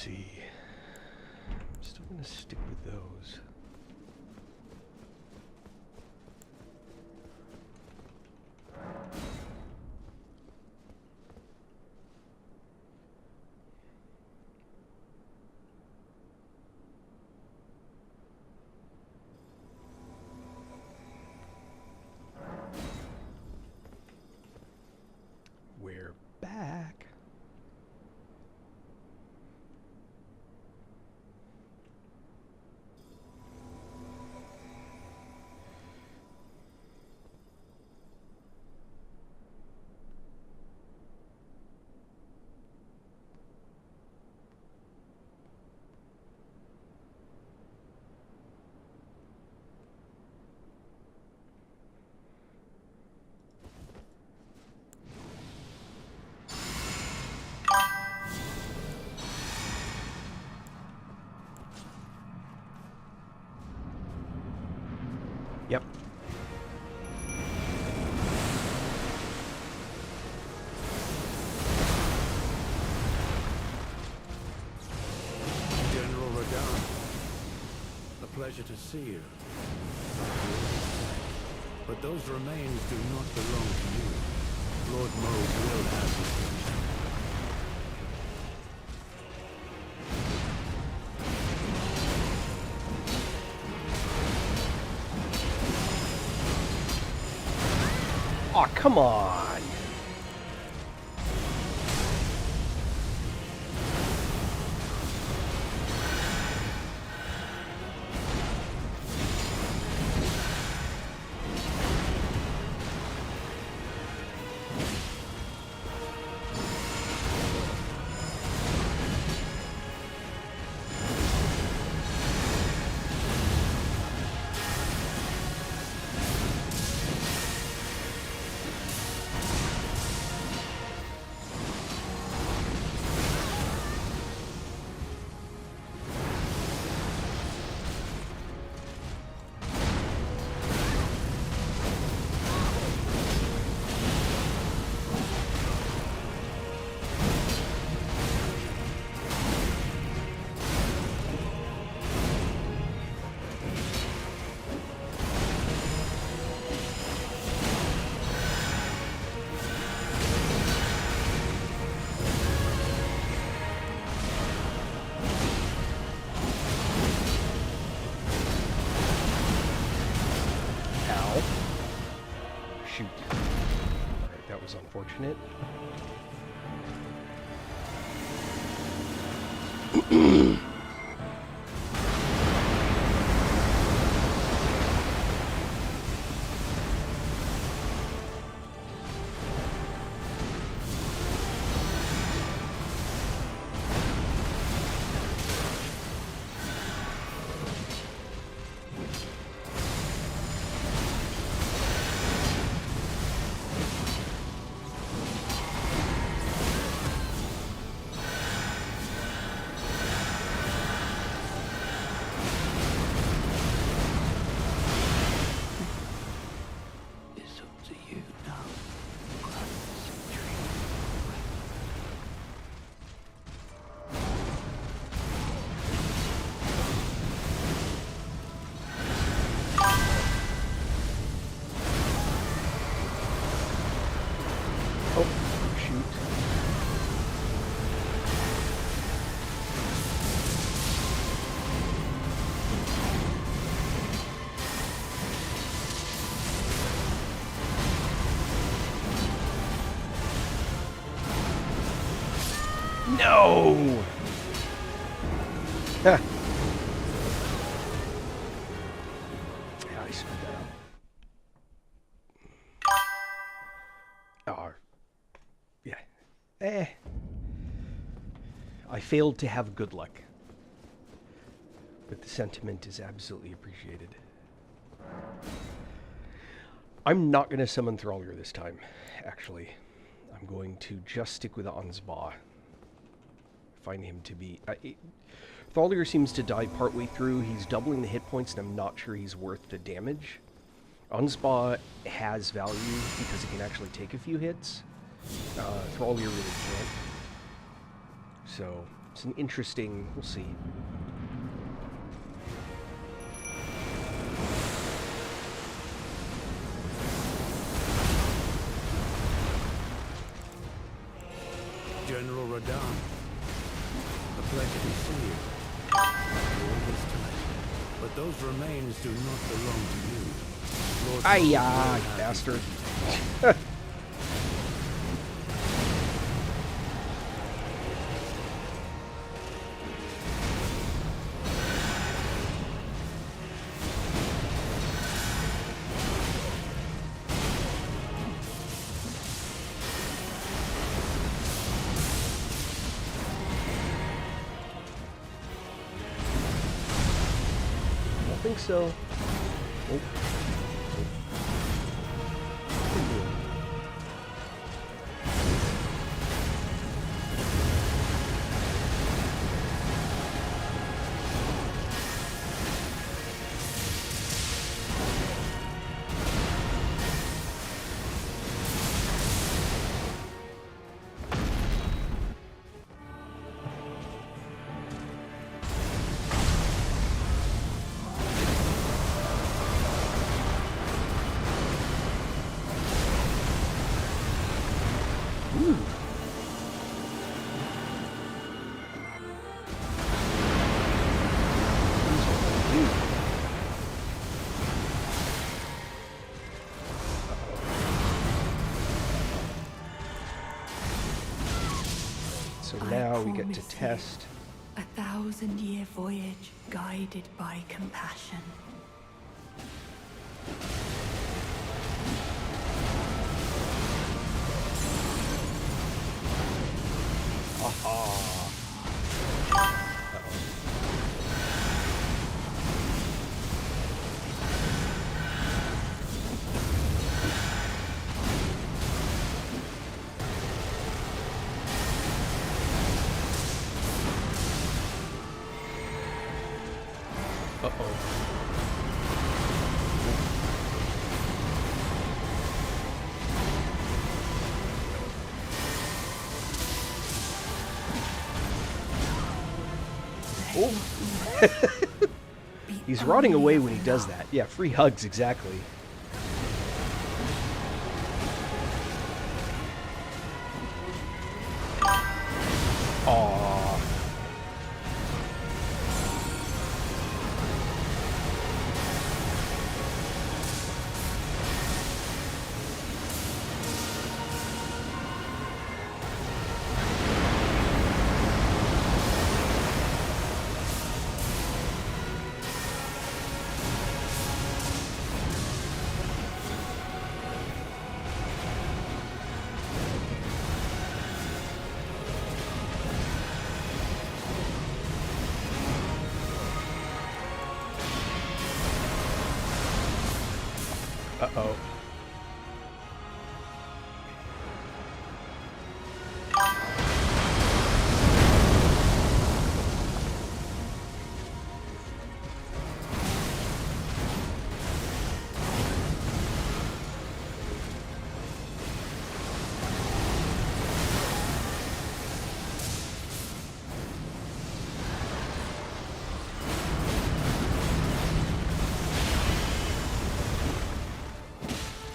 see. I'm still going to stick with those. We're back. Yep. General Radon, a pleasure to see you. But those remains do not belong to you. Lord Mode will have them. Aw, come on! Shoot. Alright, that was unfortunate. No! Yeah, I screwed that up. Oh, yeah. I failed to have good luck. But the sentiment is absolutely appreciated. I'm not going to summon Thrallier this time, actually. I'm going to just stick with Ansba. Find him to be... Thrallier seems to die partway through. He's doubling the hit points, and I'm not sure he's worth the damage. Ansba has value because he can actually take a few hits. Thrallier really can't. So, It's an interesting... We'll see. General Radahn, a pleasure to see you. All this time. But those remains do not belong to you. Lord Ay-ya, Moses will you have bastard. I think so. Oh. Ooh. So now we get to test. 1,000-year voyage guided by compassion. Uh-oh. Oh. He's rotting away when he does that. Yeah, free hugs, exactly. Aww. Uh-oh.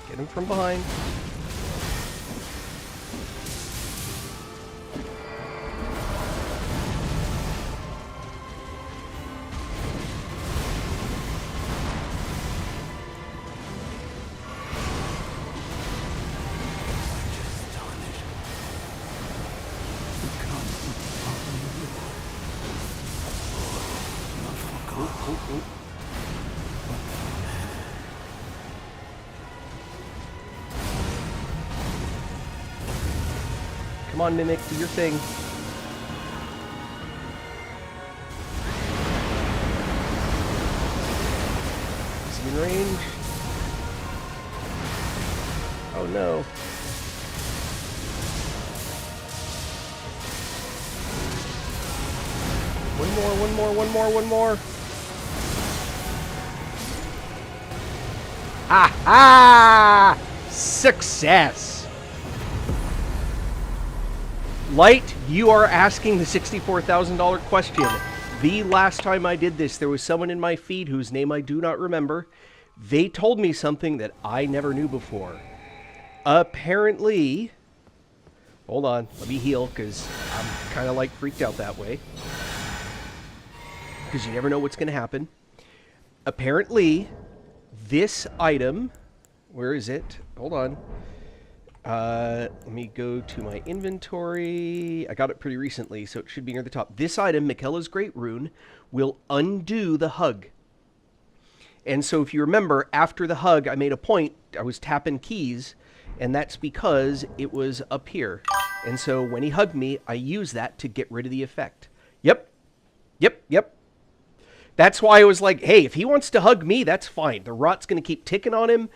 Get him from behind. Come on, Mimic, do your thing. Is he in range? Oh no. One more. Ah! Success! Light, you are asking the $64,000 question. The last time I did this, there was someone in my feed whose name I do not remember. They told me something that I never knew before. Apparently... Hold on, let me heal, because I'm kind of like freaked out that way. Because you never know what's going to happen. Apparently, this item... Where is it? Hold on. Let me go to my inventory. I got it pretty recently, so it should be near the top. This item, Miquella's Great Rune, will undo the hug. And so if you remember, after the hug, I made a point. I was tapping keys, and that's because it was up here. And so when he hugged me, I used that to get rid of the effect. Yep. That's why I was like, hey, if he wants to hug me, that's fine. The rot's going to keep ticking on him.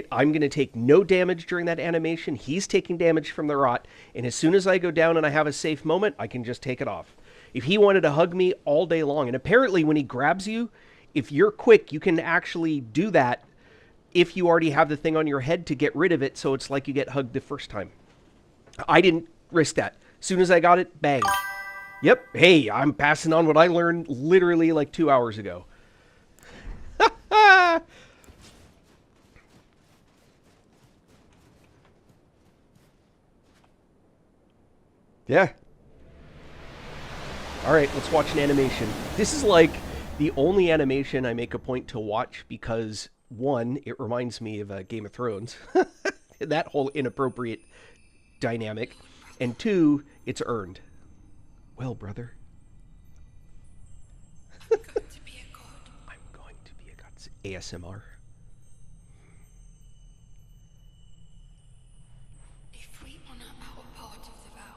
I'm going to take no damage during that animation. He's taking damage from the rot. And as soon as I go down and I have a safe moment, I can just take it off. If he wanted to hug me all day long, and apparently when he grabs you, if you're quick, you can actually do that if you already have the thing on your head to get rid of it, so it's like you get hugged the first time. I didn't risk that. As soon as I got it, bang. Yep. Hey, I'm passing on what I learned literally like 2 hours ago. Yeah. Alright, let's watch an animation. This is like the only animation I make a point to watch because, one, it reminds me of Game of Thrones. That whole inappropriate dynamic. And two, it's earned. Well, brother. I'm going to be a god. I'm going to be a god. ASMR. If we honor our part of the vow,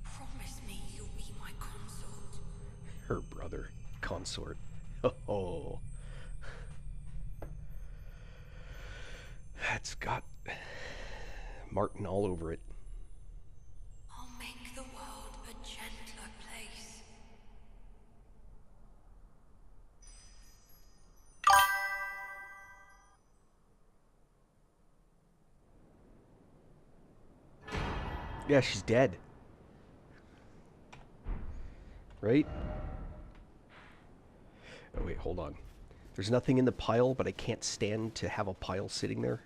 promise me you'll be my consort. Her brother. Consort. Oh. That's got Martin all over it. I'll make the world a gentler place. Yeah, she's dead. Right? Oh, wait, hold on. There's nothing in the pile, but I can't stand to have a pile sitting there.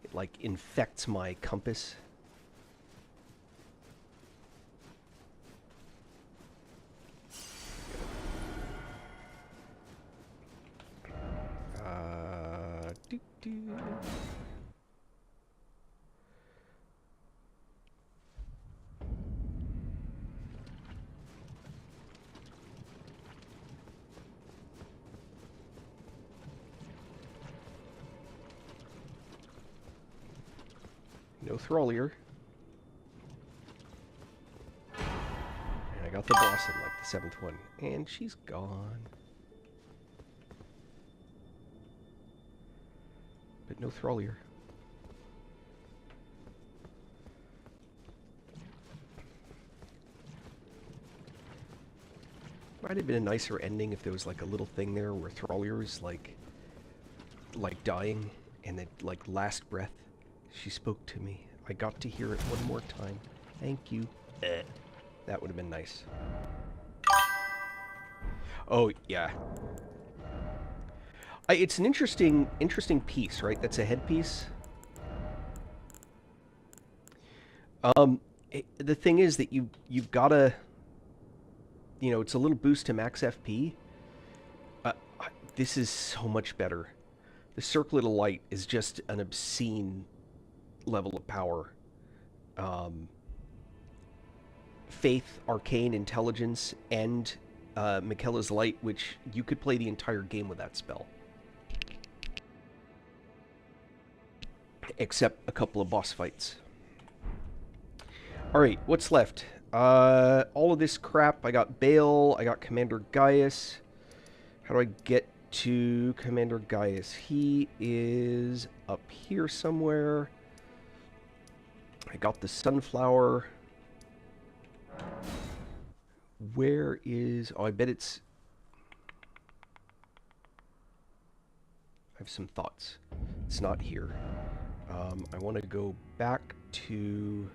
It, like, infects my compass. Doo-doo. No Thrallier. And I got the boss in like the 7th one. And she's gone. But no Thrallier. Might have been a nicer ending if there was like a little thing there where Thrallier is like dying and then like last breath. She spoke to me. I got to hear it one more time. Thank you. That would have been nice. Oh, yeah. It's an interesting piece, right? That's a headpiece. The thing is that you've got to... You know, it's a little boost to max FP. This is so much better. The Circlet of Light is just an obscene level of power. Faith, Arcane, Intelligence, and Miquella's Light, which you could play the entire game with that spell. Except a couple of boss fights. Alright, what's left? All of this crap. I got Bale, I got Commander Gaius. How do I get to Commander Gaius? He is up here somewhere. I got the Sunflower. Where is... Oh, I bet it's... I have some thoughts. It's not here. I want to go back to...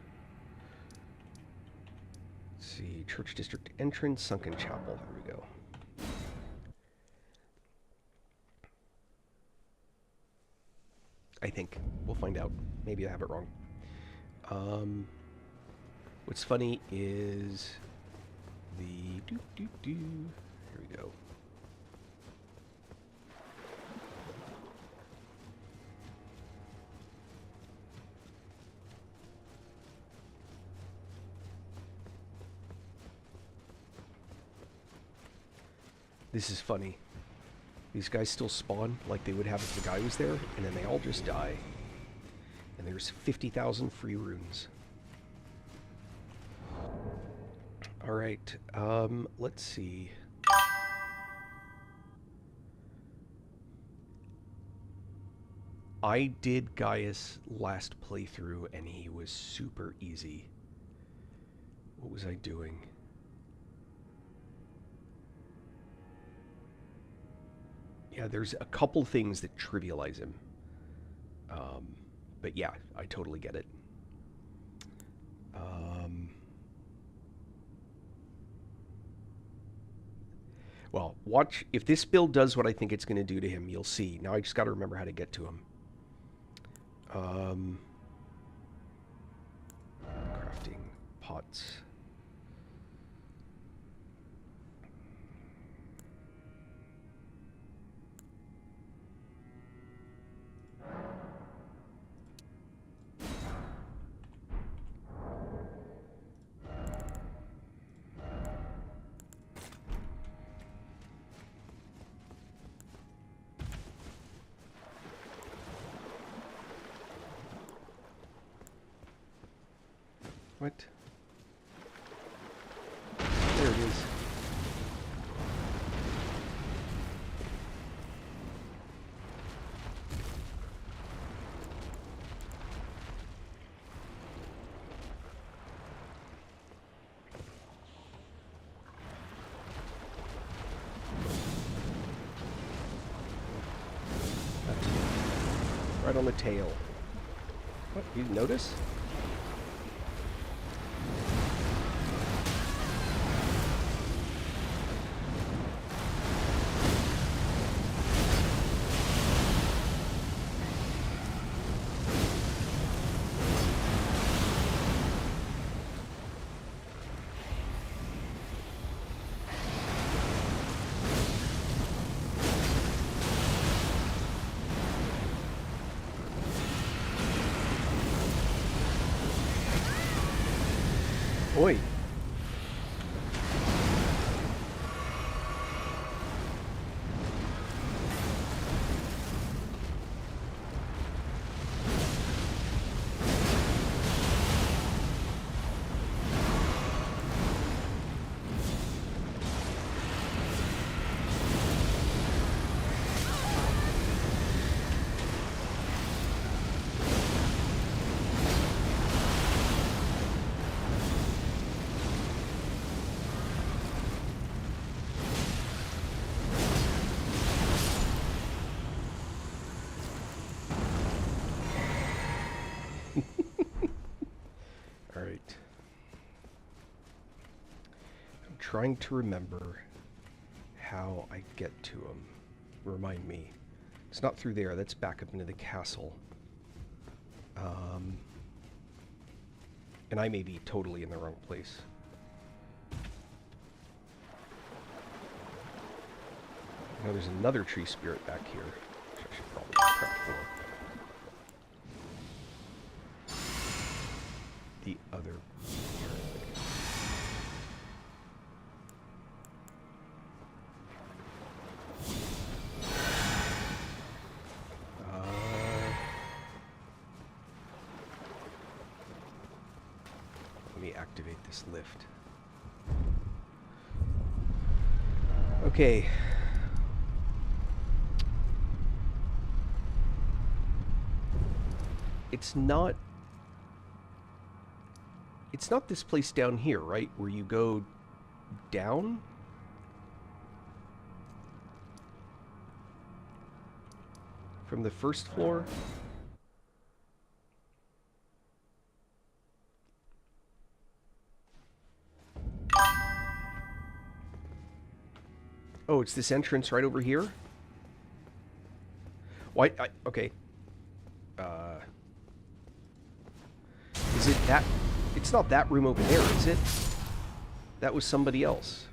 Let's see. Church District Entrance, Sunken Chapel. Here we go. I think. We'll find out. Maybe I have it wrong. What's funny is the... Here we go. This is funny. These guys still spawn like they would have if the guy was there, and then they all just die. And there's 50,000 free runes. Alright, let's see. I did Gaius last playthrough, and he was super easy. What was I doing? Yeah, there's a couple things that trivialize him. But yeah, I totally get it. Well, watch. If this build does what I think it's going to do to him, you'll see. Now I just got to remember how to get to him. Crafting pots. What? There it is. Right on the tail. What? You didn't notice? Oi. Alright. I'm trying to remember how I get to him. Remind me. It's not through there. That's back up into the castle. And I may be totally in the wrong place. I know there's another tree spirit back here, which I should probably prep for. The other. Let me activate this lift. Okay. It's not this place down here, right? Where you go down? From the first floor? Oh, it's this entrance right over here? Why? Okay. Is it that? It's not that room over there, is it? That was somebody else.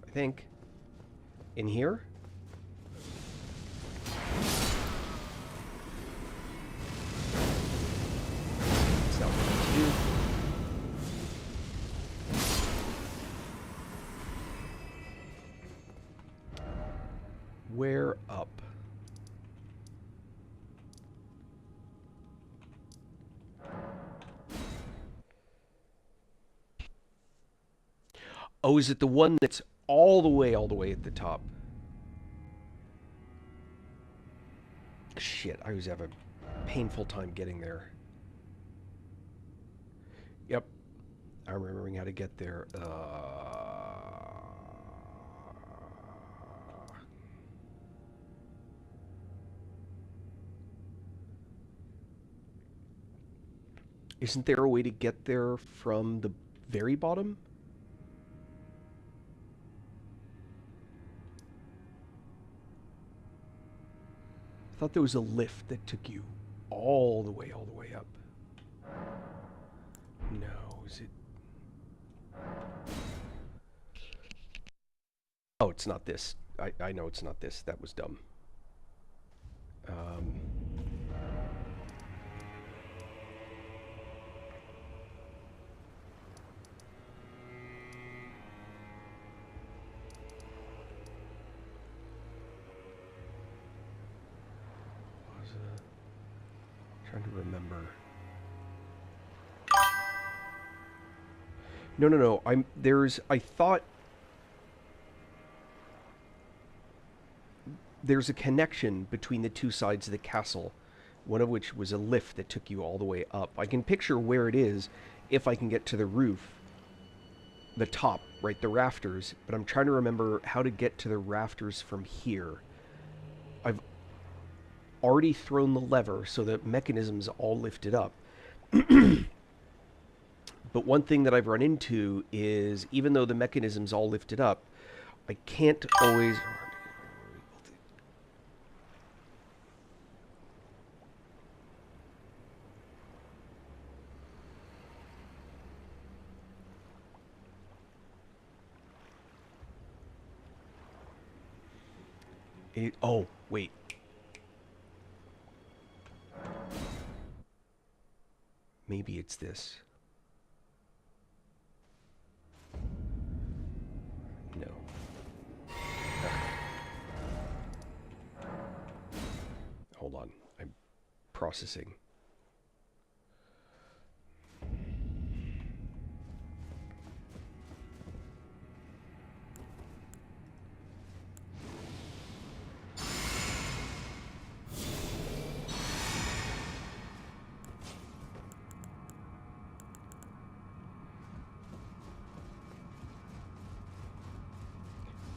I think. In here? That's not what I need to do. Where up? Oh, is it the one that's all the way at the top? Shit, I always have a painful time getting there. Yep. I'm remembering how to get there. Isn't there a way to get there from the very bottom? I thought there was a lift that took you all the way up. No, is it? Oh, it's not this. I know it's not this. That was dumb. Um, was trying to remember. No. I thought there's a connection between the two sides of the castle, one of which was a lift that took you all the way up. I can picture where it is if I can get to the roof, the top, right, the rafters, but I'm trying to remember how to get to the rafters from here. I've already thrown the lever so the mechanism's all lifted up. But one thing that I've run into is, even though the mechanism's all lifted up, I can't always... oh, wait. Maybe it's this. No. Hold on. I'm processing.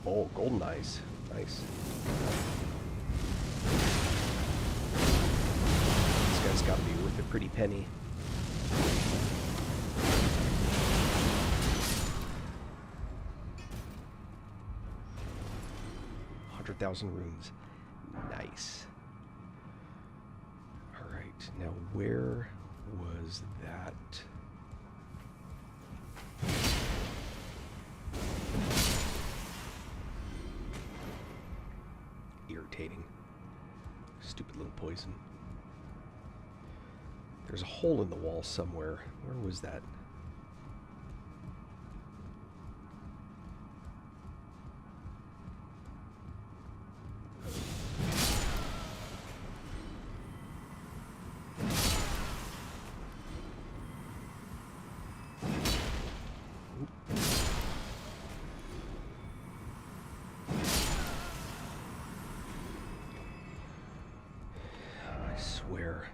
Oh, golden eyes. Nice. This guy's got to be worth a pretty penny. $100,000 runes. Nice. All right. Now, where was that? Irritating. Stupid little poison. There's a hole in the wall somewhere. Where was that? I swear.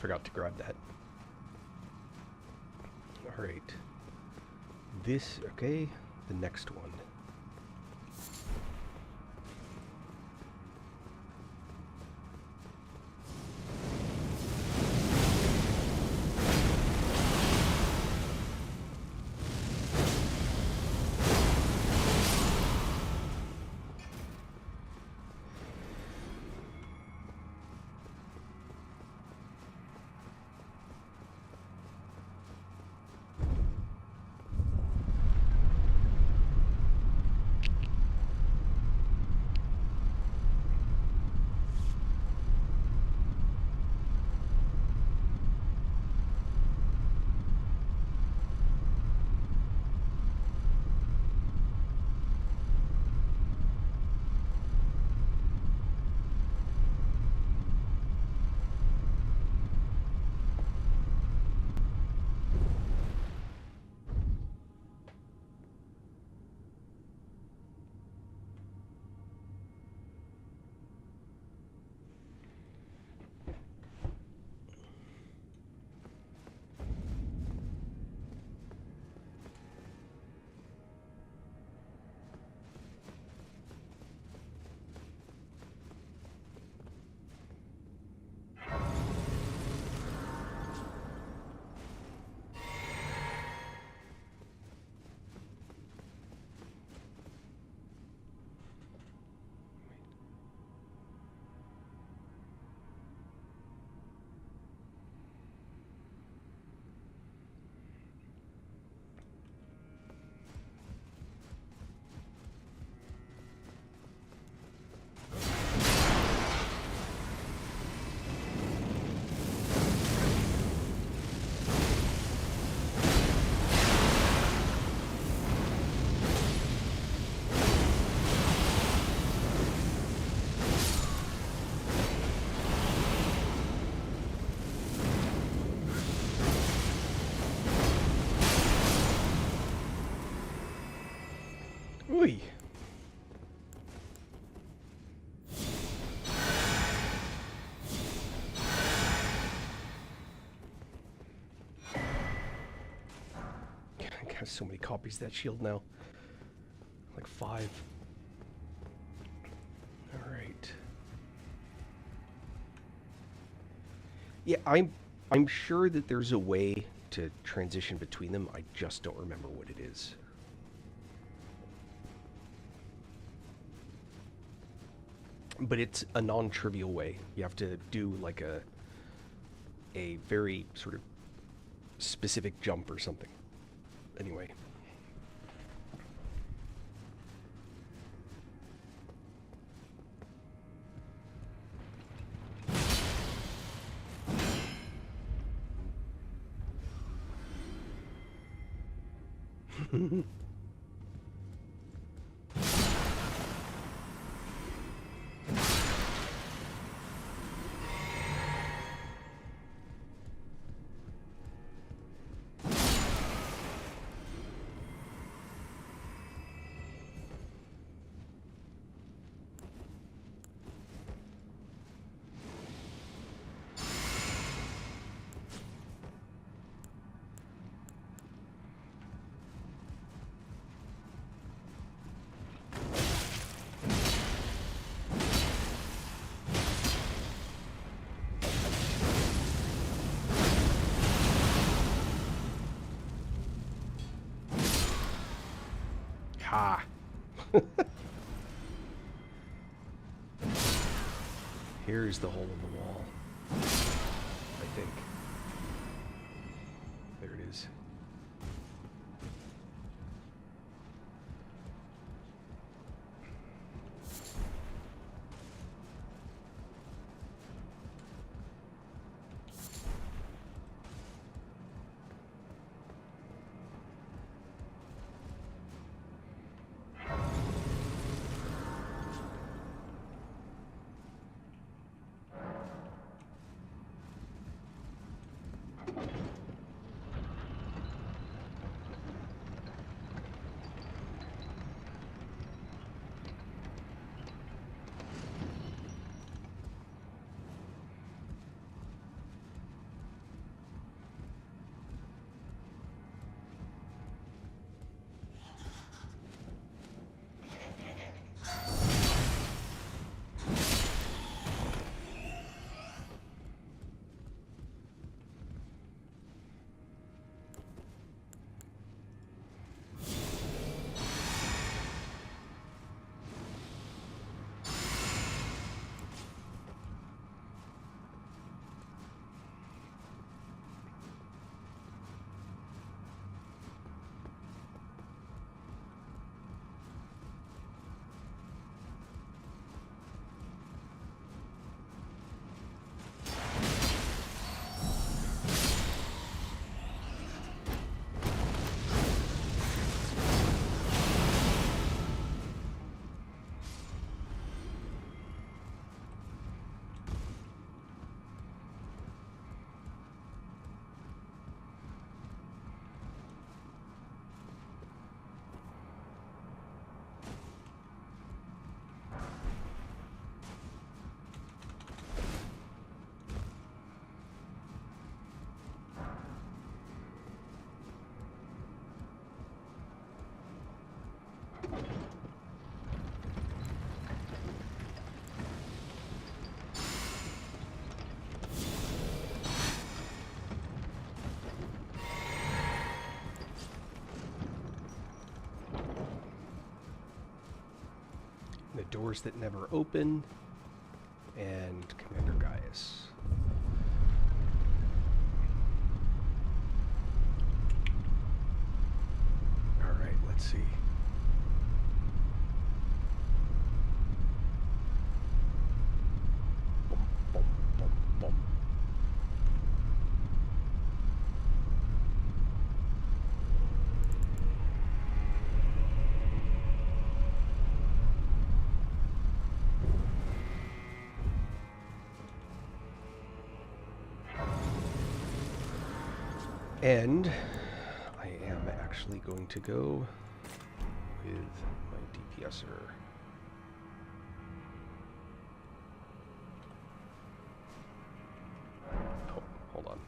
Forgot to grab that. Alright. This, okay. The next one. Ooh. I got so many copies of that shield now. Like 5. Alright. Yeah, I'm sure that there's a way to transition between them. I just don't remember what it is. But it's a non-trivial way. You have to do like a very sort of specific jump or something. Anyway. Ha! Here's the hole in the wall. I think. There it is. The doors that never open, and Commander Gaius. Alright, let's see. Boom, boom, boom, boom. And I am actually going to go with my DPSer. Oh, hold on.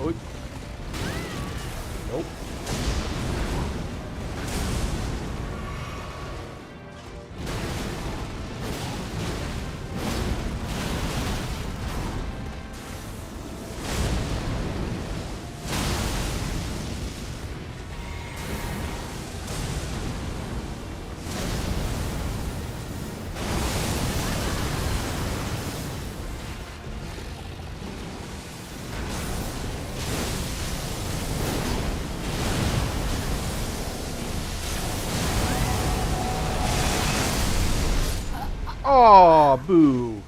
Oh, nope. Oh, boo. Ooh,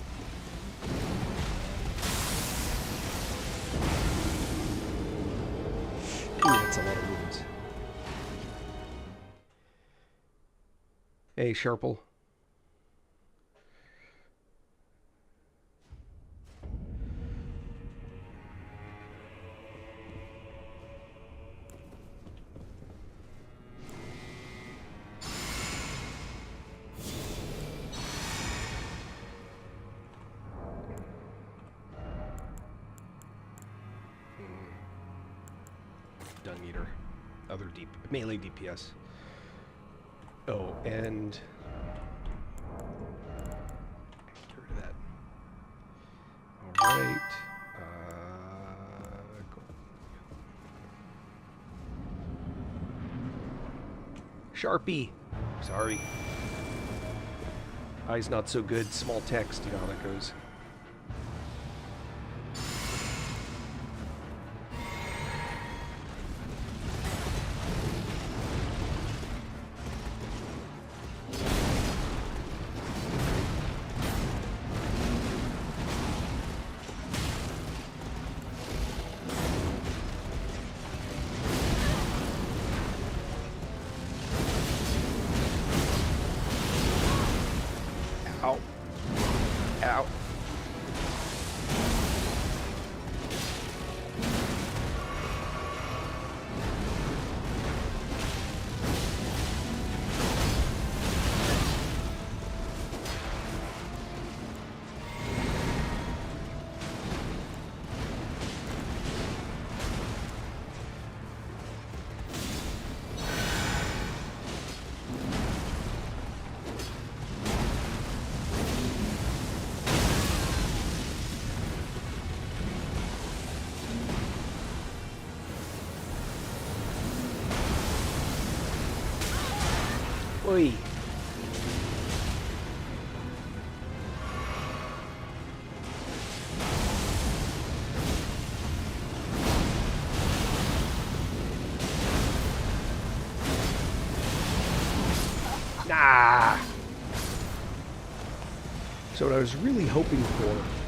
that's a lot of wounds. Hey, Sharple. Dung Eater. Other deep melee DPS. Oh, and get rid of that. All right. Go. Sharpie. Sorry. Eyes not so good. Small text. You know how that goes. Ow. Ow. Oi. Nah. So what I was really hoping for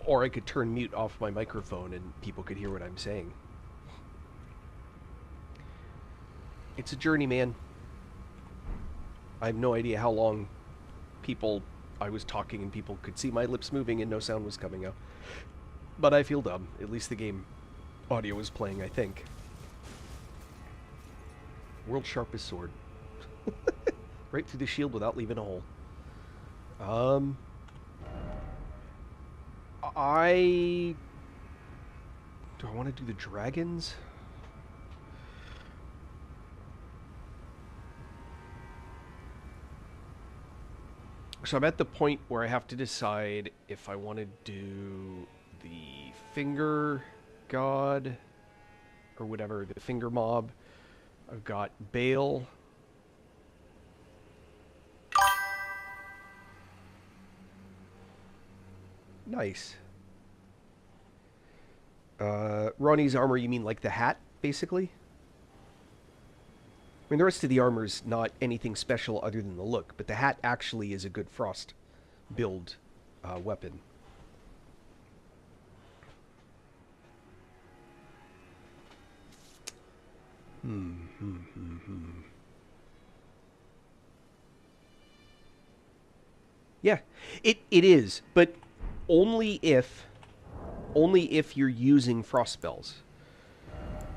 Or I could turn mute off my microphone and people could hear what I'm saying. It's a journey, man. I have no idea how long I was talking and people could see my lips moving and no sound was coming out. But I feel dumb. At least the game audio was playing, I think. World's sharpest sword. Right through the shield without leaving a hole. Do I want to do the dragons? So I'm at the point where I have to decide if I want to do the finger god or whatever, the finger mob. I've got Bale. Nice. Ronnie's armor, you mean like the hat, basically? I mean, the rest of the armor's not anything special other than the look, but the hat actually is a good frost build weapon. Yeah, it is, but only if you're using frost spells.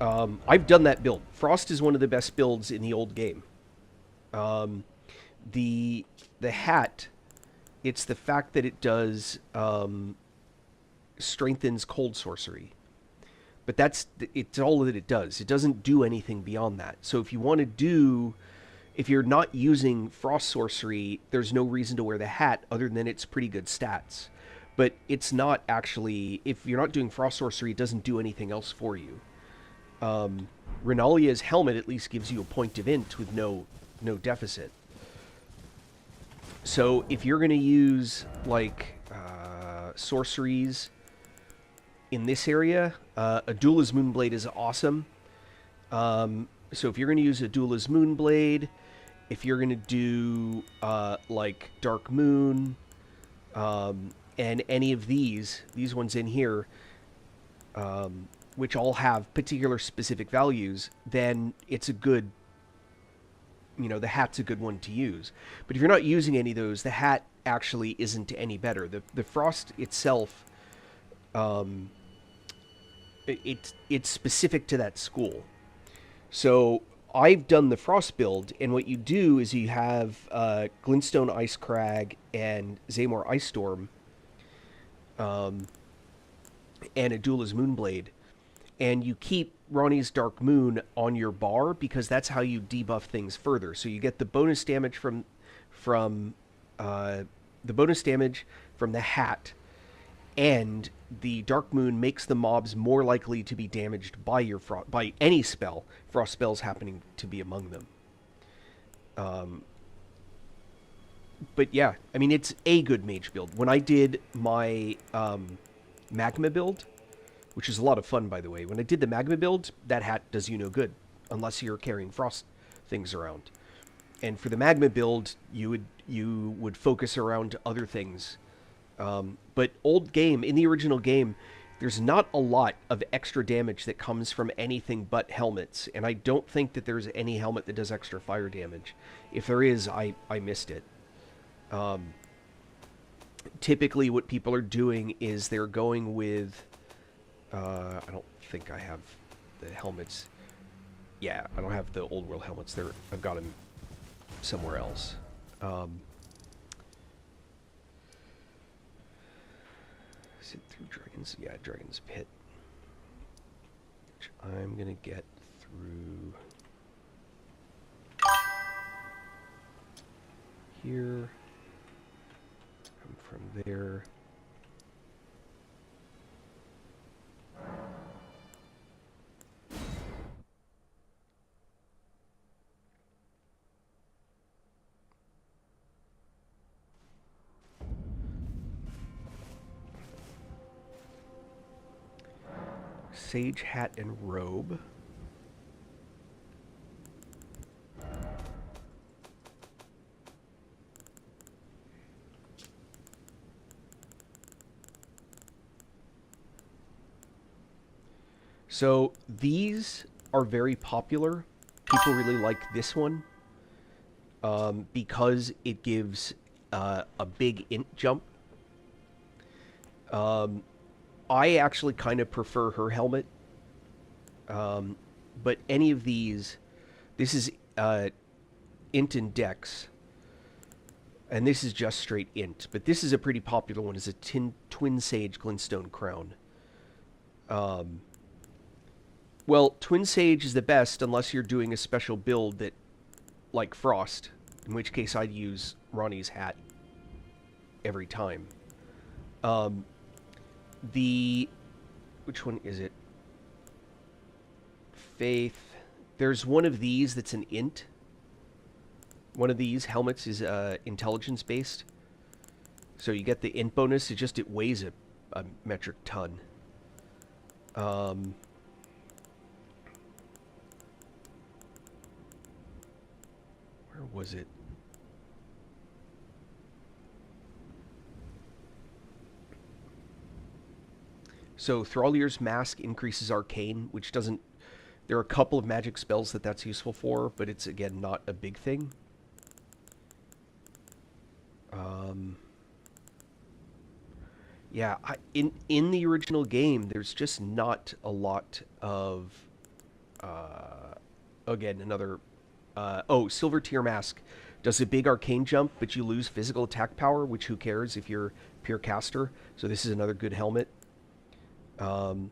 I've done that build. Frost is one of the best builds in the old game. The hat, it's the fact that it does strengthens cold sorcery, but it's all that it does. It doesn't do anything beyond that. So if you're not using frost sorcery, there's no reason to wear the hat other than it's pretty good stats. But it's not actually, if you're not doing frost sorcery, it doesn't do anything else for you. Renalia's helmet at least gives you a point of int with no deficit. So if you're going to use like sorceries in this area, Adula's Moonblade is awesome. So if you're going to use Adula's Moonblade, if you're going to do like Dark Moon, and any of these ones in here, which all have particular specific values, then it's a good, the hat's a good one to use. But if you're not using any of those, the hat actually isn't any better. The frost itself, it's specific to that school. So I've done the frost build, and what you do is you have Glintstone Ice Crag and Zaymor Ice Storm, and Adula's Moonblade, and you keep Ronnie's Dark Moon on your bar because that's how you debuff things further. So you get the bonus damage from the hat, and the Dark Moon makes the mobs more likely to be damaged by by any spell, frost spells happening to be among them. But yeah, I mean, it's a good mage build. When I did my magma build, which is a lot of fun, by the way, when I did the magma build, that hat does you no good unless you're carrying frost things around. And for the magma build, you would focus around other things. But in the original game, there's not a lot of extra damage that comes from anything but helmets, and I don't think that there's any helmet that does extra fire damage. If there is, I missed it. Typically what people are doing is they're going with, I don't think I have the helmets. Yeah, I don't have the old world helmets. I've got them somewhere else. Sit through Dragon's, Dragon's Pit, which I'm gonna get through here. Come from there. Sage hat and robe. So these are very popular. People really like this one because it gives a big int jump. I actually kind of prefer her helmet. But any of these, this is int and dex, and this is just straight int. But this is a pretty popular one. Is a twin sage glintstone crown. Well, twin sage is the best unless you're doing a special build that, like Frost, in which case I'd use Ronnie's hat every time. Which one is it? Faith. There's one of these that's an int. One of these helmets is intelligence based. So you get the int bonus. It weighs a metric ton. Where was it? So Thrallier's Mask increases Arcane, which doesn't... There are a couple of magic spells that's useful for, but it's, again, not a big thing. Yeah, in the original game, there's just not a lot of... again, another... Silver Tier Mask does a big Arcane jump, but you lose physical attack power, which who cares if you're pure caster. So this is another good helmet. Trying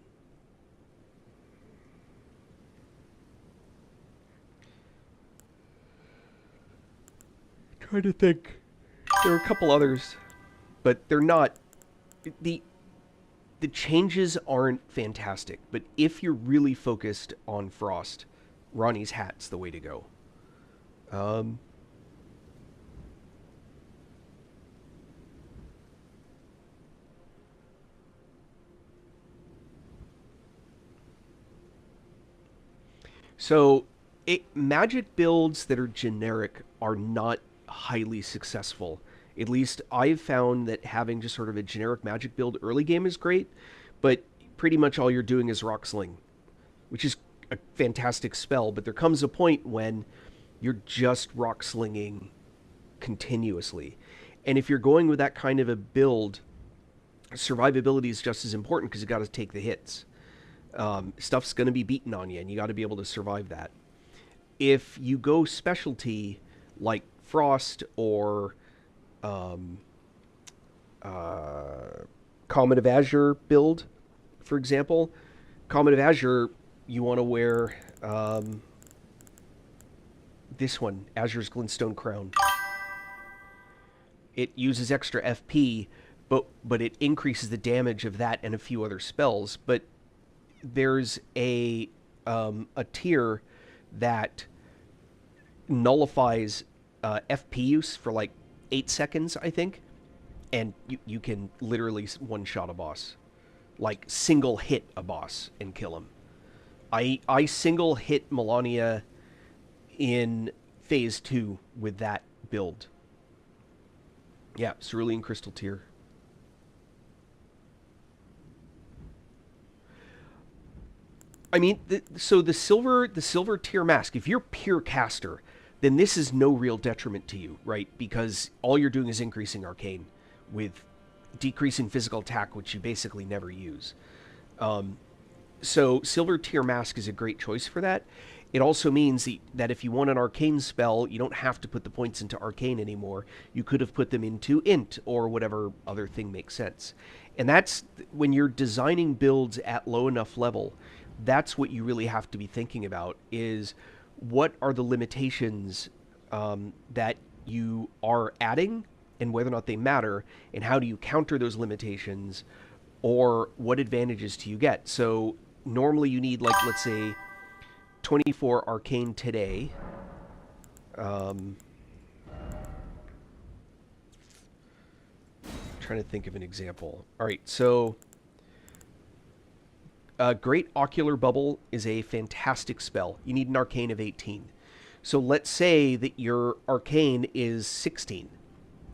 to think. There are a couple others, but they're not... The changes aren't fantastic, but if you're really focused on Frost, Ronnie's hat's the way to go. So, magic builds that are generic are not highly successful. At least I've found that having just sort of a generic magic build early game is great, but pretty much all you're doing is Rock Sling, which is a fantastic spell, but there comes a point when you're just Rock Slinging continuously. And if you're going with that kind of a build, survivability is just as important because you got to take the hits. Stuff's going to be beaten on you, and you got to be able to survive that. If you go specialty like Frost or Comet of Azure build, for example, Comet of Azure, you want to wear this one, Azure's Glintstone Crown. It uses extra FP, but it increases the damage of that and a few other spells. But there's a tier that nullifies FP use for like 8 seconds, I think, and you can literally one-shot a boss. Like, single hit a boss and kill him. I single hit Melania in Phase 2 with that build. Yeah, Cerulean Crystal Tier. I mean, so the silver tier mask, if you're pure caster, then this is no real detriment to you, right? Because all you're doing is increasing Arcane with decreasing physical attack, which you basically never use. So silver tier mask is a great choice for that. It also means that if you want an Arcane spell, you don't have to put the points into Arcane anymore. You could have put them into Int or whatever other thing makes sense. And that's when you're designing builds at low enough level, that's what you really have to be thinking about, is what are the limitations that you are adding and whether or not they matter, and how do you counter those limitations, or what advantages do you get. So normally you need, like, let's say 24 Arcane today. Trying to think of an example. All right, so Great Ocular Bubble is a fantastic spell. You need an Arcane of 18. So let's say that your Arcane is 16.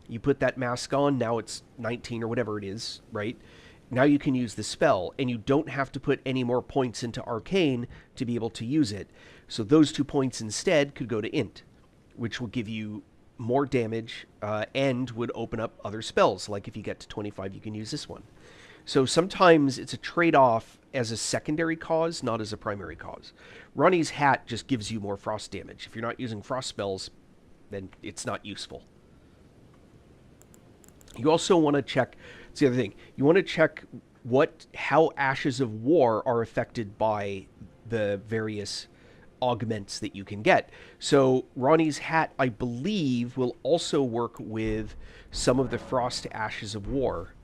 You put that mask on, now it's 19 or whatever it is, right? now you can use the spell, and you don't have to put any more points into Arcane to be able to use it. So those 2 points instead could go to Int, which will give you more damage and would open up other spells. Like if you get to 25, you can use this one. So sometimes it's a trade-off as a secondary cause, not as a primary cause. Ronnie's hat just gives you more frost damage. If you're not using frost spells, then it's not useful. You also want to check, it's the other thing, you want to check how Ashes of War are affected by the various augments that you can get. So Ronnie's hat, I believe, will also work with some of the Frost Ashes of War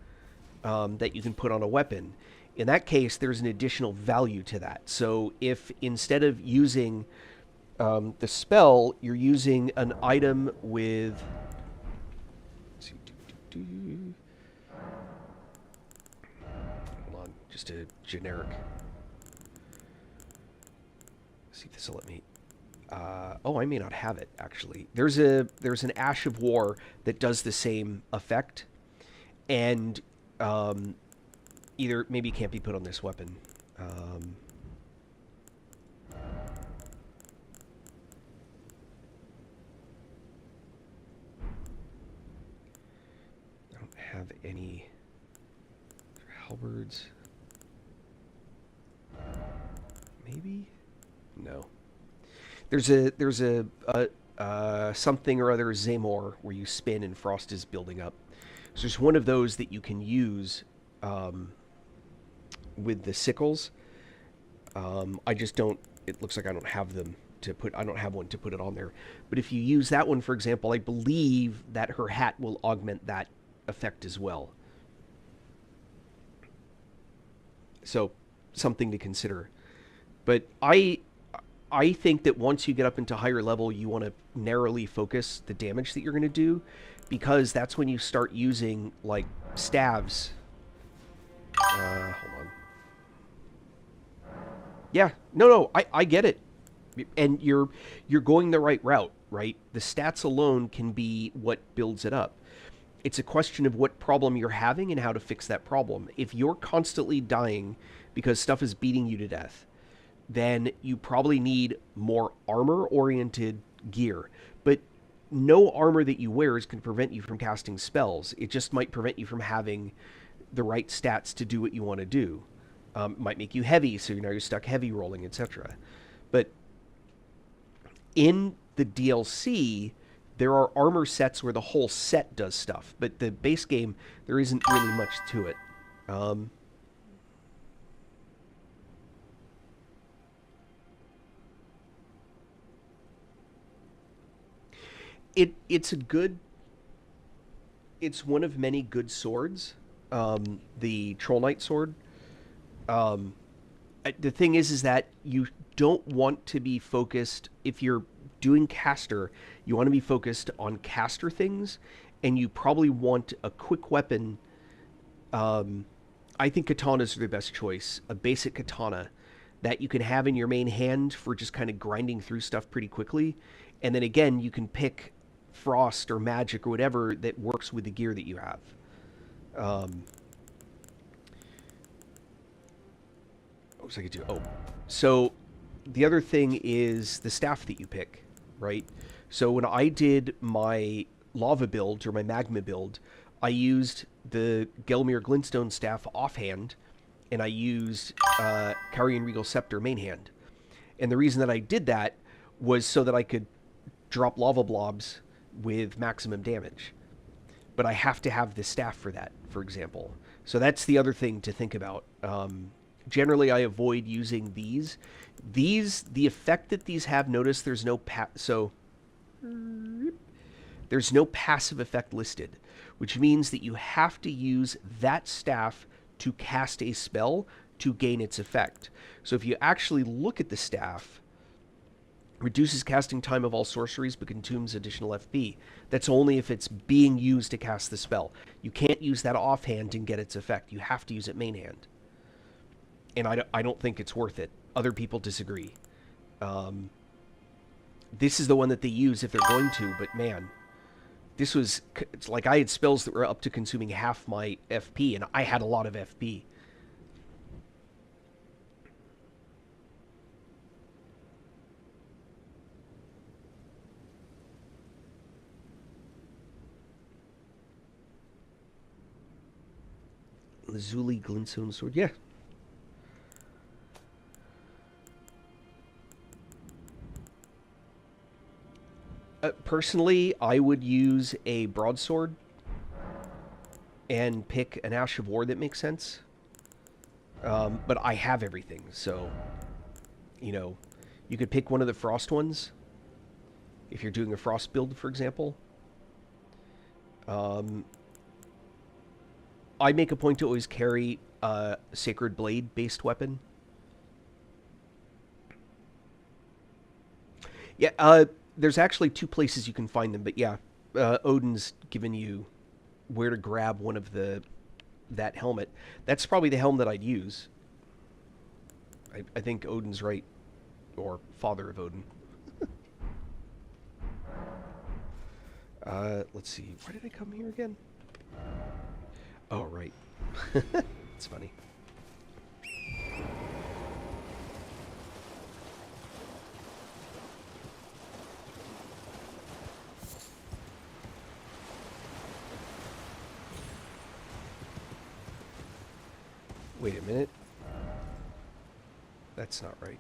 that you can put on a weapon. In that case, there's an additional value to that. So if instead of using the spell, you're using an item with... Let's see, hold on, just a generic... See if this will let me... oh, I may not have it, actually. There's an Ash of War that does the same effect, and either maybe can't be put on this weapon. I don't have any halberds. Maybe? No. There's a something or other Zamor where you spin and frost is building up. So there's one of those that you can use with the sickles. I just don't. It looks like I don't have them to put. I don't have one to put it on there. But if you use that one, for example, I believe that her hat will augment that effect as well. So something to consider. But I think that once you get up into higher level, you want to narrowly focus the damage that you're going to do, because that's when you start using, like, staves. Hold on. Yeah, no, I get it. And you're going the right route, right? The stats alone can be what builds it up. It's a question of what problem you're having and how to fix that problem. If you're constantly dying because stuff is beating you to death, then you probably need more armor-oriented gear. But no armor that you wear is going to prevent you from casting spells. It just might prevent you from having the right stats to do what you want to do. It might make you heavy, so you're stuck heavy rolling, etc. But in the DLC, there are armor sets where the whole set does stuff. But the base game, there isn't really much to it. It's one of many good swords. The Troll Knight sword. The thing is that you don't want to be focused, if you're doing caster, you want to be focused on caster things, and you probably want a quick weapon. I think katanas are the best choice. A basic katana that you can have in your main hand for just kind of grinding through stuff pretty quickly. And then again, you can pick frost or magic or whatever that works with the gear that you have. What was I going to do? Oh, so the other thing is the staff that you pick, right? So when I did my lava build or my magma build, I used the Gelmir Glintstone staff offhand, and I used Carian Regal Scepter main hand. And the reason that I did that was so that I could drop lava blobs with maximum damage. But I have to have the staff for that, for example. So that's the other thing to think about. Generally, I avoid using these. The effect that these have, notice there's no there's no passive effect listed, which means that you have to use that staff to cast a spell to gain its effect. So if you actually look at the staff, reduces casting time of all sorceries but consumes additional FP. That's only if it's being used to cast the spell. You can't use that offhand and get its effect. You have to use it main hand. And I don't think it's worth it. Other people disagree. This is the one that they use if they're going to, but man, This was it's like I had spells that were up to consuming half my FP, and I had a lot of FP. Lazuli glintstone sword, yeah. Personally, I would use a broadsword and pick an Ash of War that makes sense. But I have everything, so you know, you could pick one of the frost ones if you're doing a frost build, for example. I make a point to always carry a Sacred Blade based weapon. Yeah, there's actually two places you can find them, but yeah, Odin's given you where to grab one of that helmet. That's probably the helm that I'd use. I think Odin's right, or father of Odin. Let's see. Why did I come here again? Oh, right. It's funny. Wait a minute. That's not right.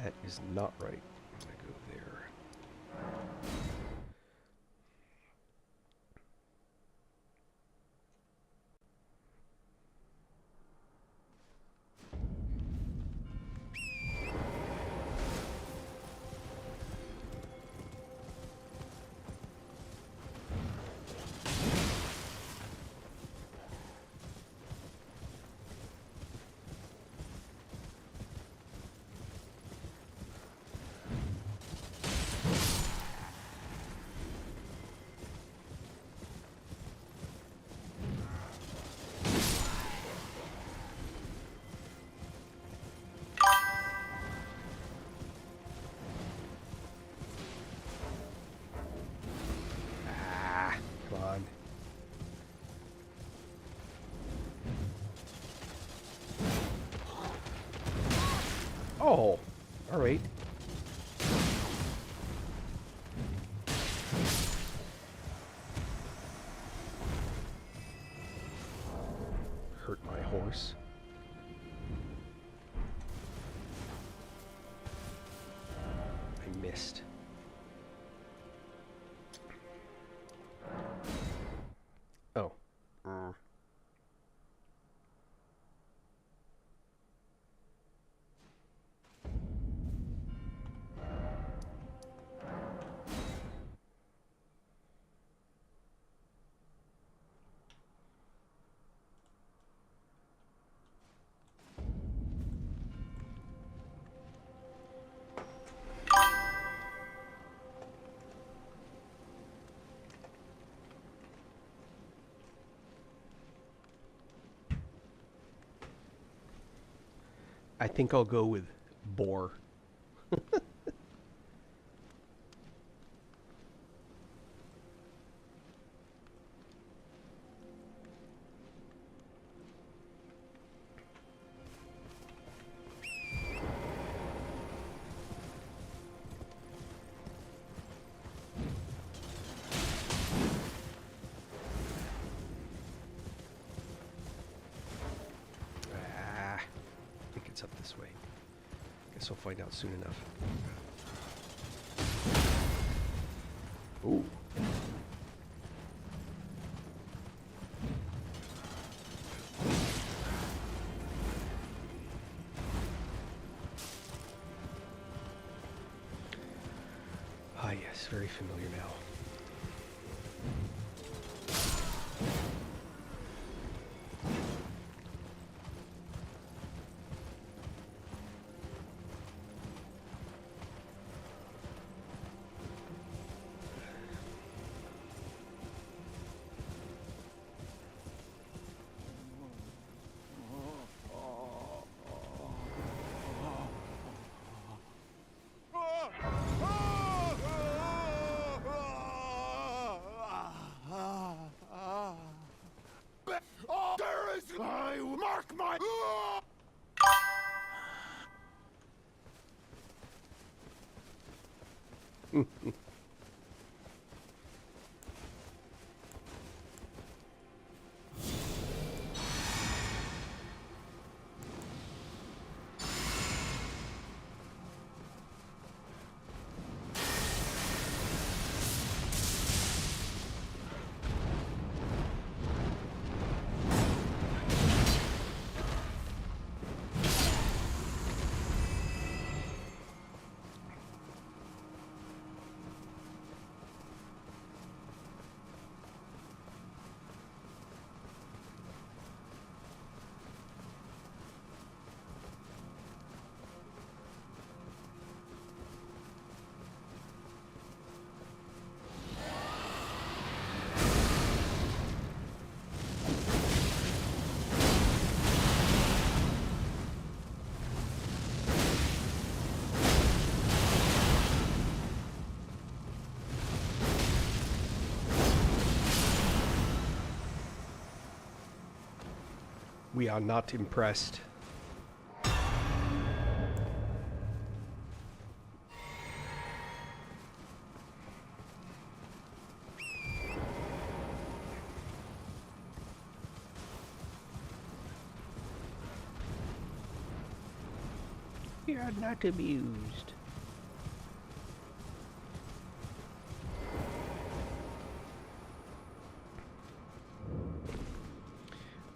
That is not right. I'm gonna go there. Come on. Oh, all right. Hurt my horse. I missed. Oh. I think I'll go with boar. It's up this way. Guess I'll find out soon enough. Ooh. Ah, yes, very familiar now. I mark my... We are not impressed. We are not amused.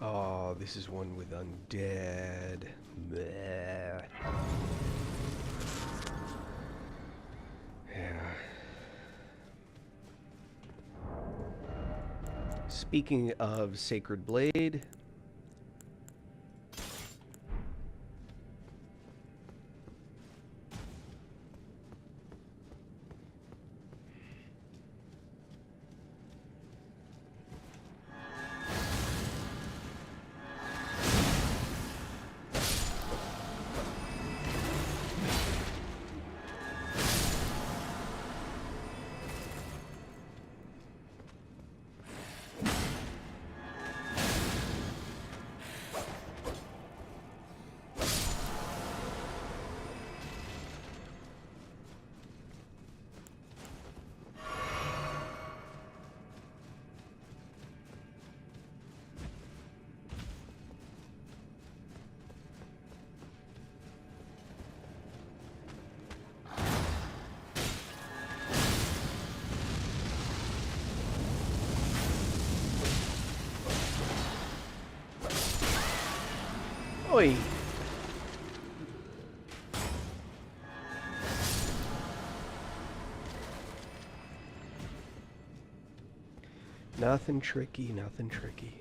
Oh, this is one with undead. Bleh. Yeah. Speaking of Sacred Blade, oi! Nothing tricky, nothing tricky.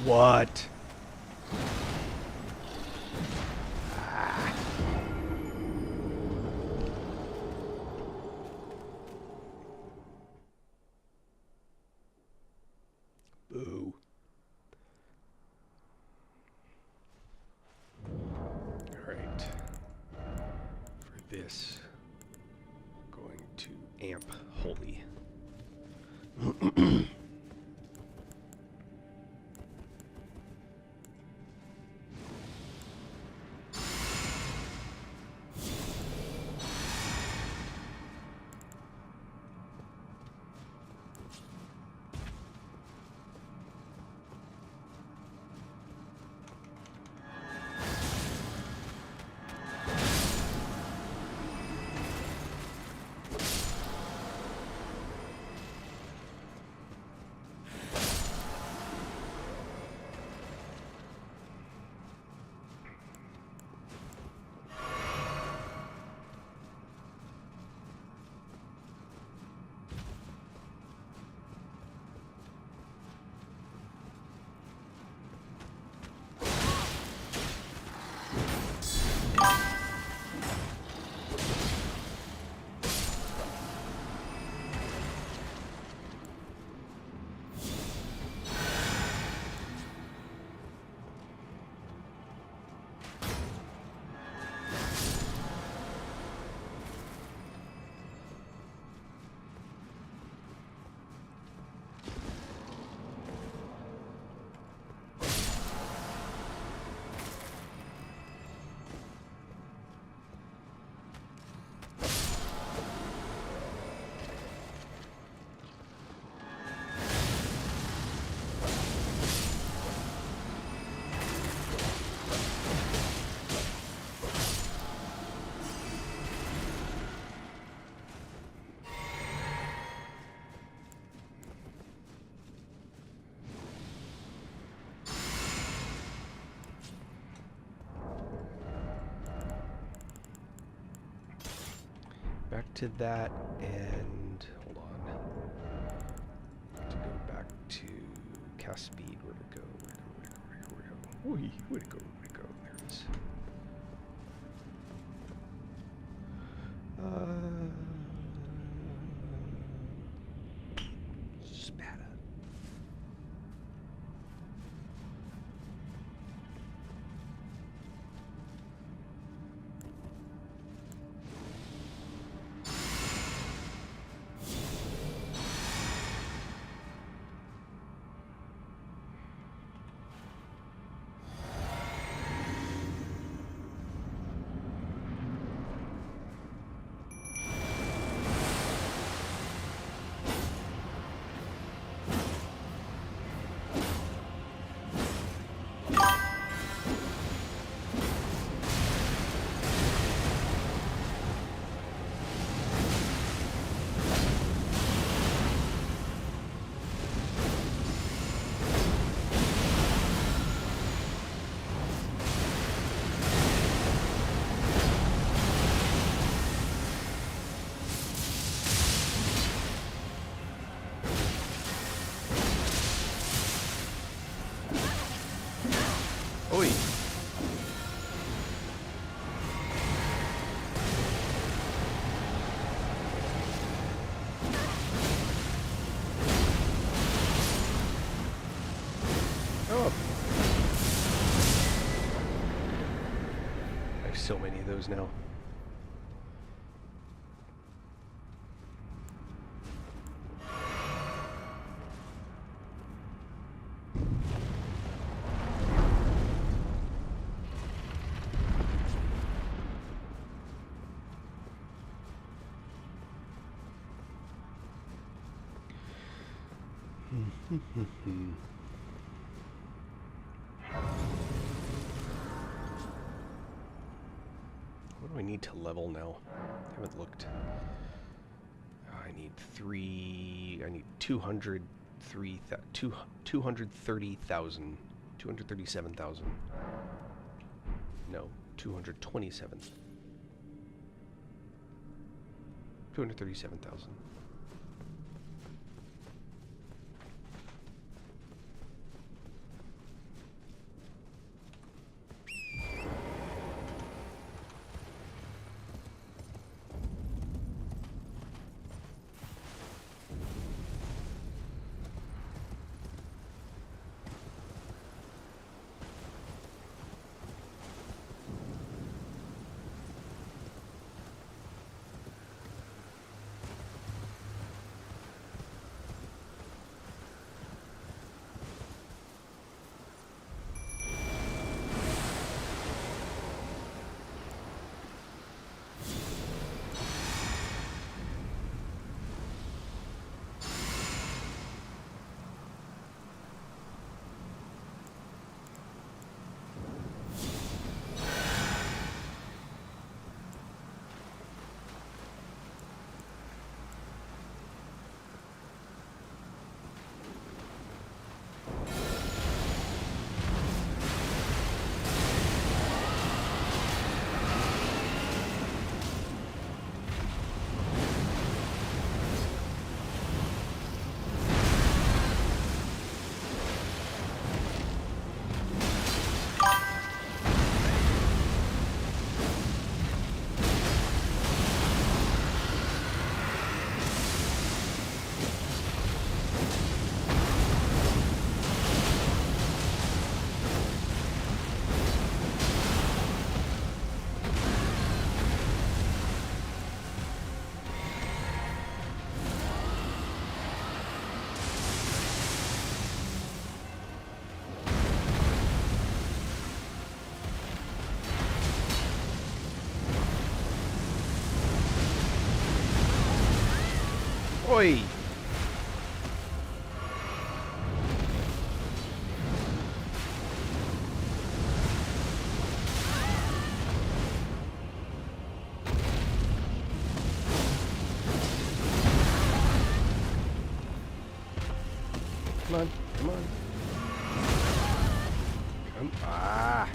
What? Boo. Alright. For this, I'm going to amp Holy. to that, and hold on. To go back to cast speed. Where'd it go? Where'd it go? Where'd it go? Where'd it go? Where'd it go? There it is. Spada. Oi! Oh! I have so many of those now. What do I need to level now? I haven't looked. I need 230,000. 237,000. No, 227. 237,000. Oi! Come on, come on. Come on.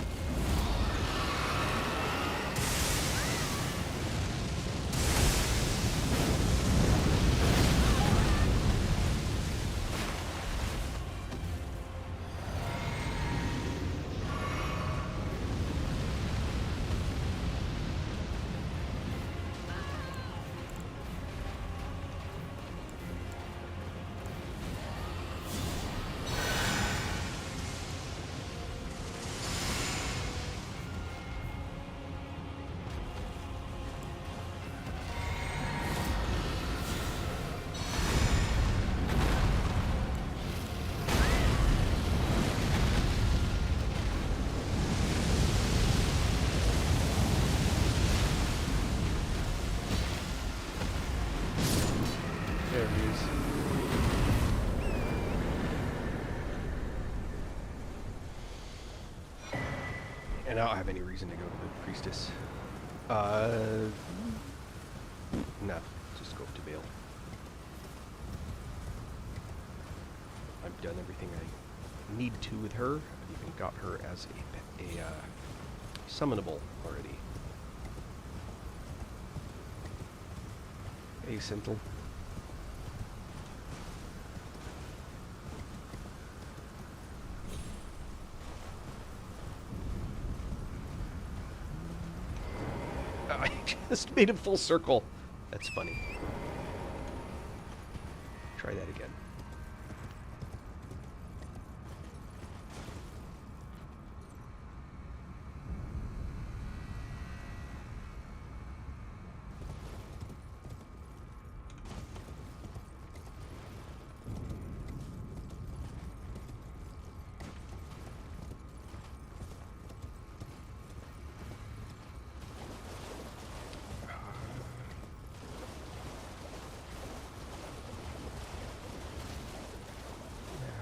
And I don't have any reason to go to the priestess. No, just go up to Vale. I've done everything I need to with her. I've even got her as a summonable already. Hey, Sintel. I just made a full circle. That's funny. Try that again.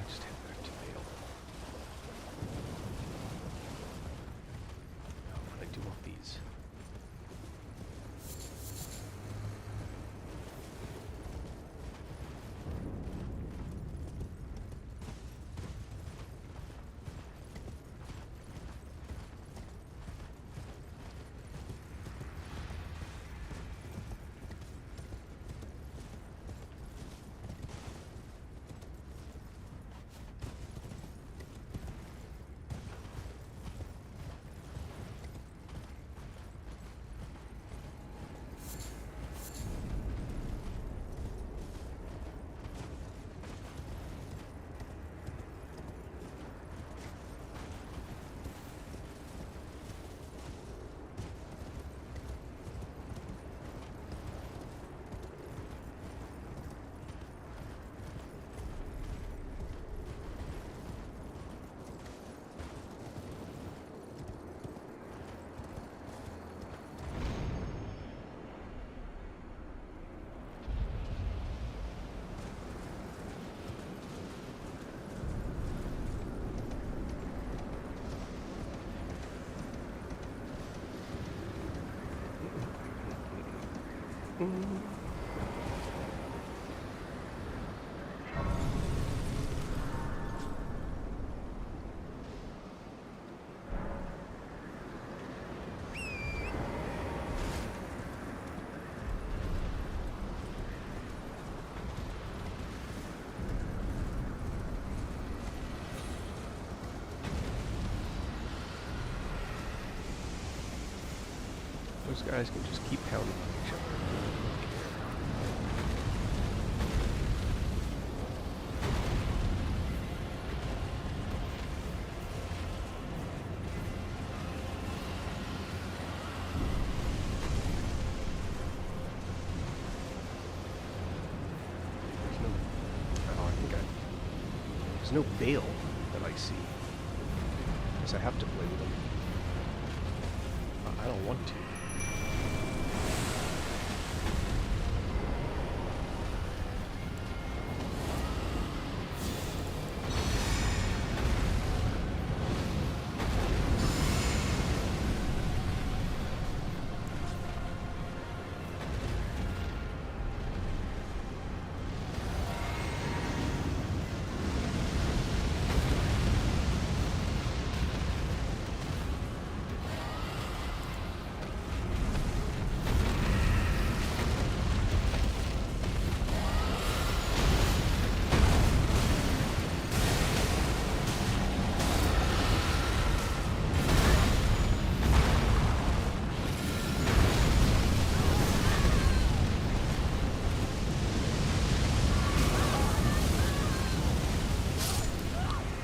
Just head back to Vale. Now, what I do want these. Those guys can just keep pounding on each other. There's no Bale that I see. Guess I have to play with them. I don't want to.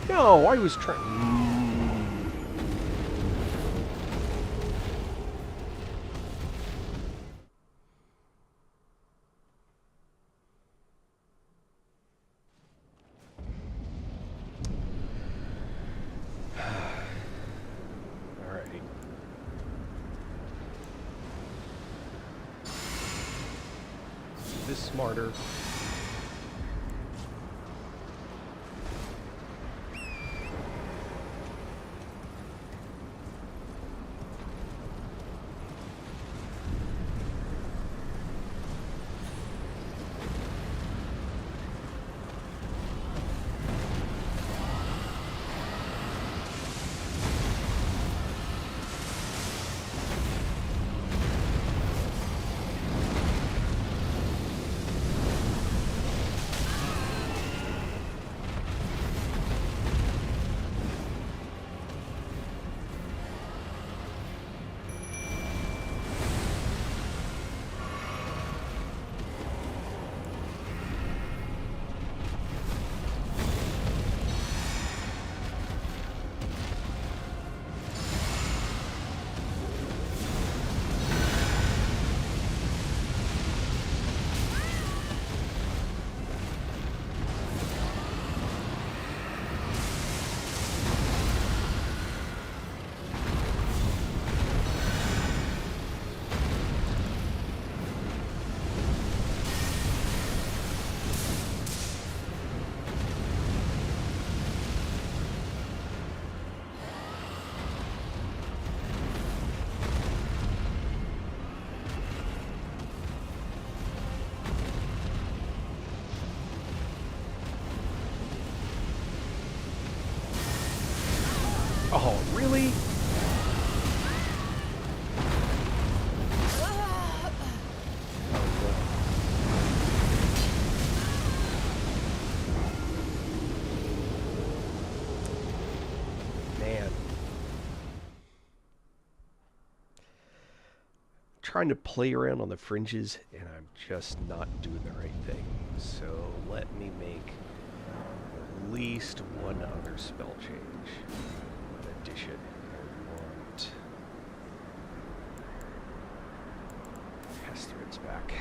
No, I was trying. All right. This smarter. trying to play around on the fringes, and I'm just not doing the right thing. So let me make at least one other spell change. In addition, I want Pest Threads back.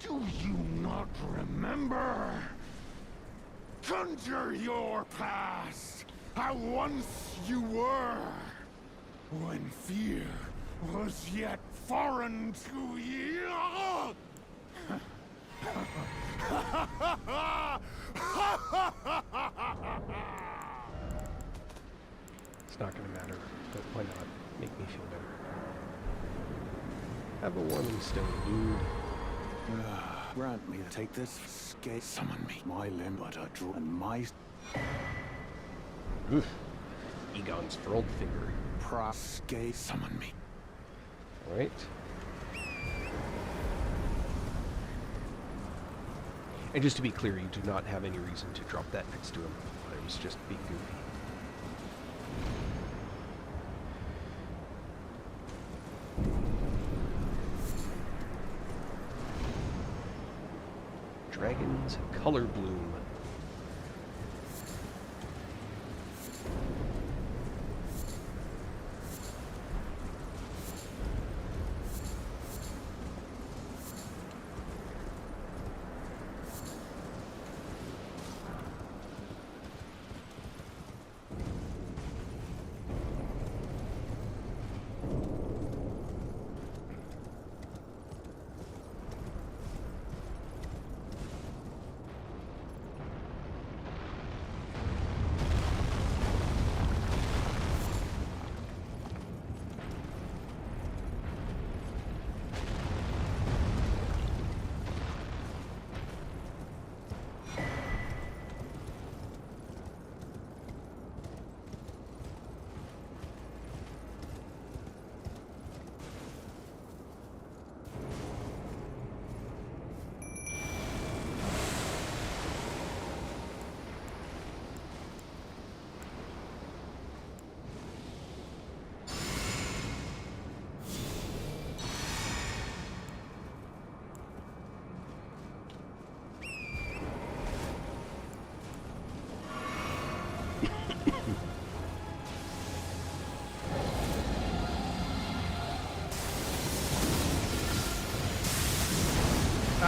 Do you not remember? Conjure your past, how once you were, when fear was yet foreign to you. It's not going to matter, but why not? Make me feel better. Have a warming stone, dude. Grant me to take this skate. Summon me. My limb but a draw and my Oof. Egon's furled finger. proskate. Summon me. Alright. And just to be clear, you do not have any reason to drop that next to him. I was just being goofy. Dragon's Color Bloom.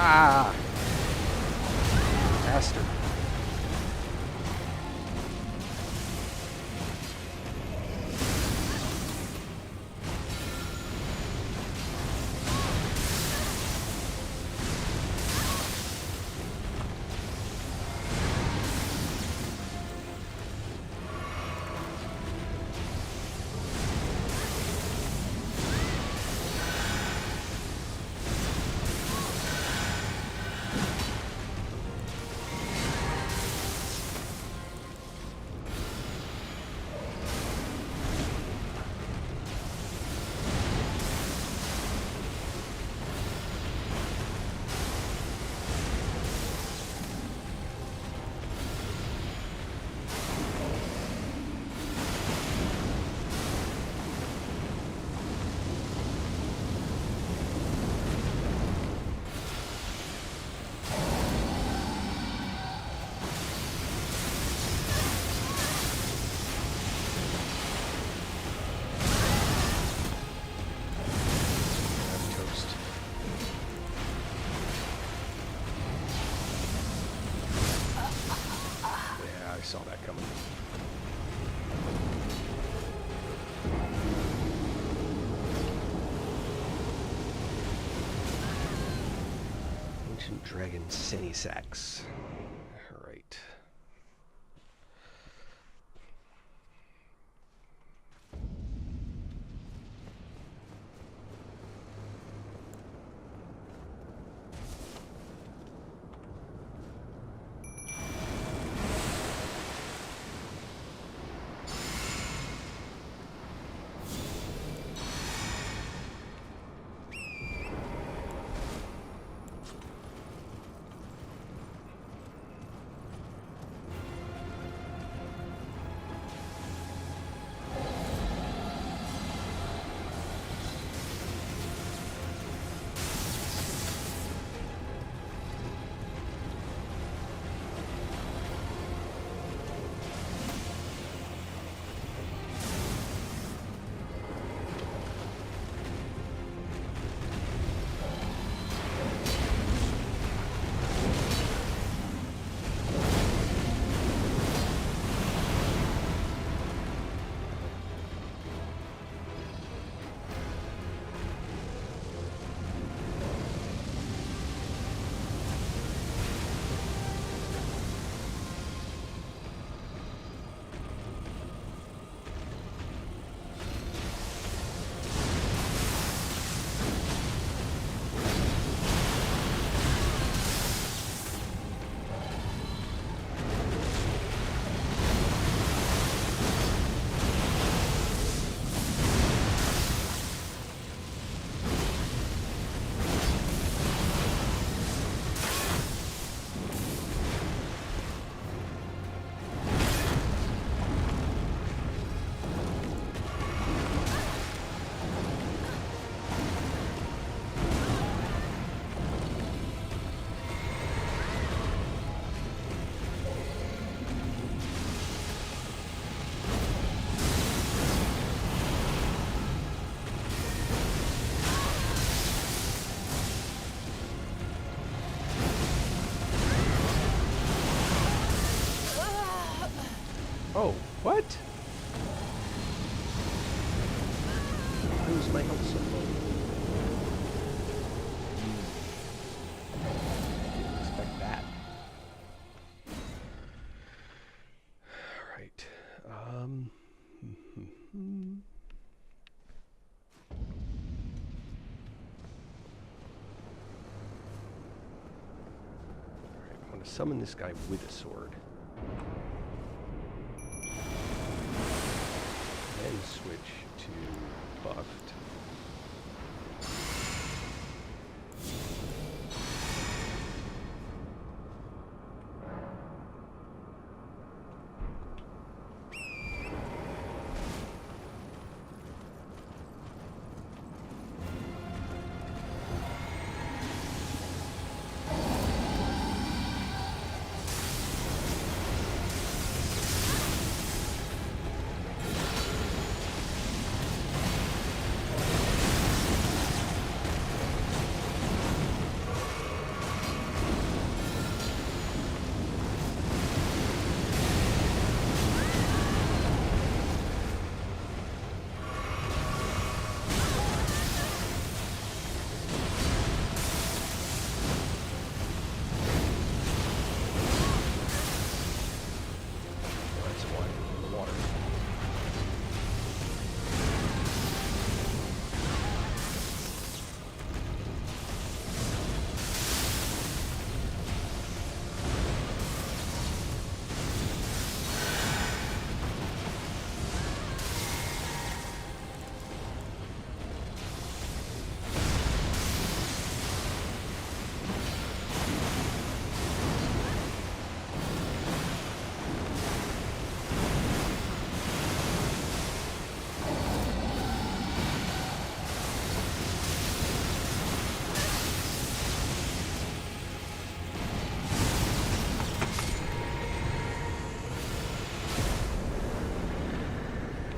Ah! Bastard. Saw that coming. Ancient Dragon Senisax. Alright. Oh, what? Why was my health so low? Didn't expect that. Alright. Alright, I want to summon this guy with a sword. And switch to buffed.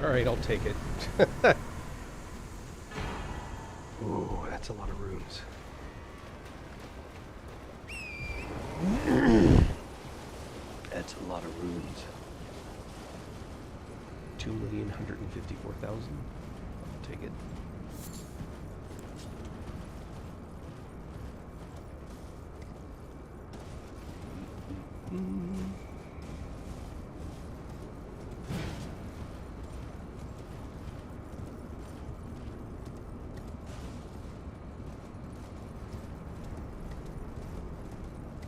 Alright, I'll take it. Ooh, that's a lot of runes. That's a lot of runes. 2,154,000. I'll take it.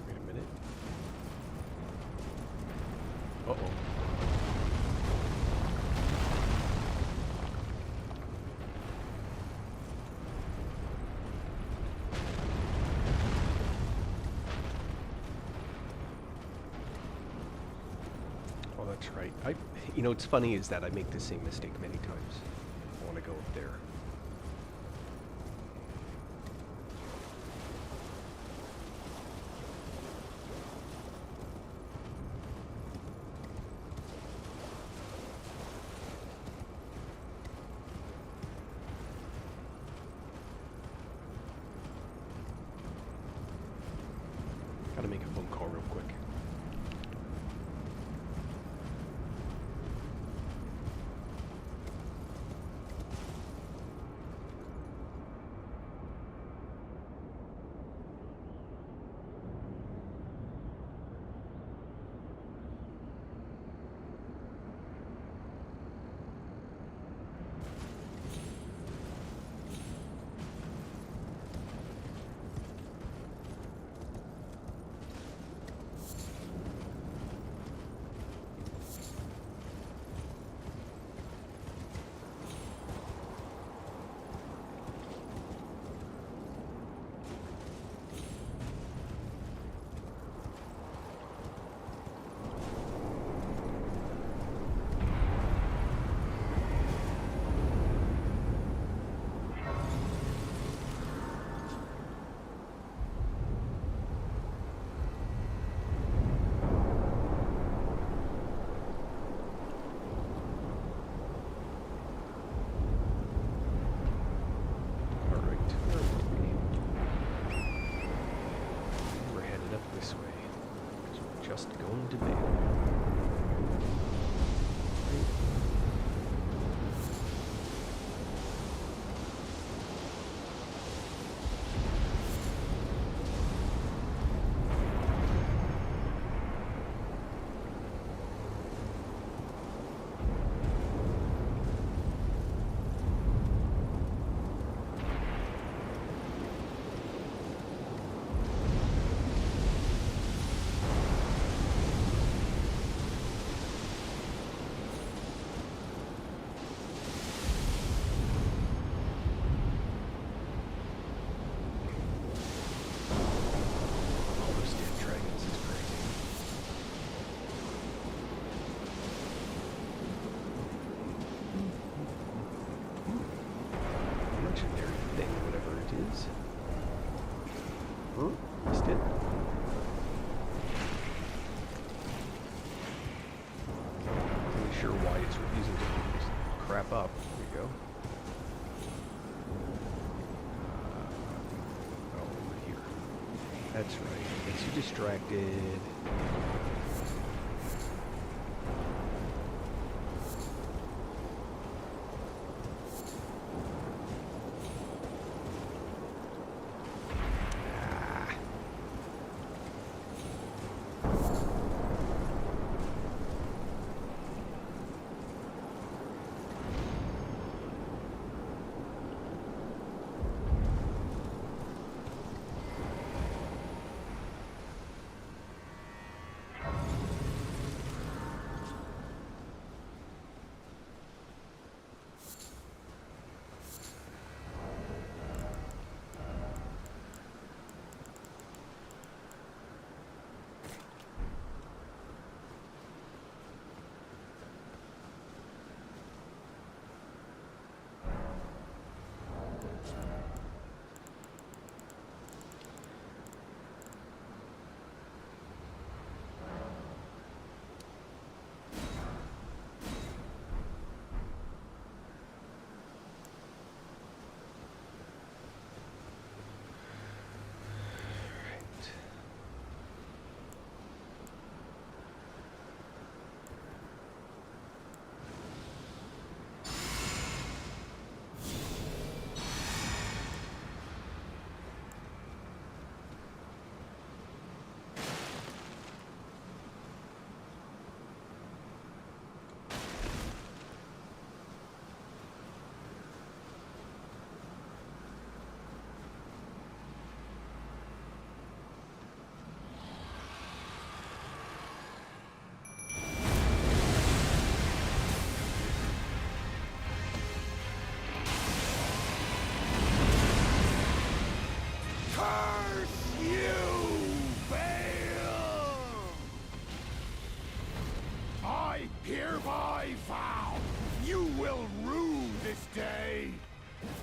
Wait a minute. Uh-oh. Oh, that's right. You know, what's funny is that I make the same mistake many times. I want to go up there. Gotta make a phone call real quick. Just going to bed. Missed it. Not really sure why it's refusing to pick this crap up. There we go. Oh, over here. That's right. Gets you distracted.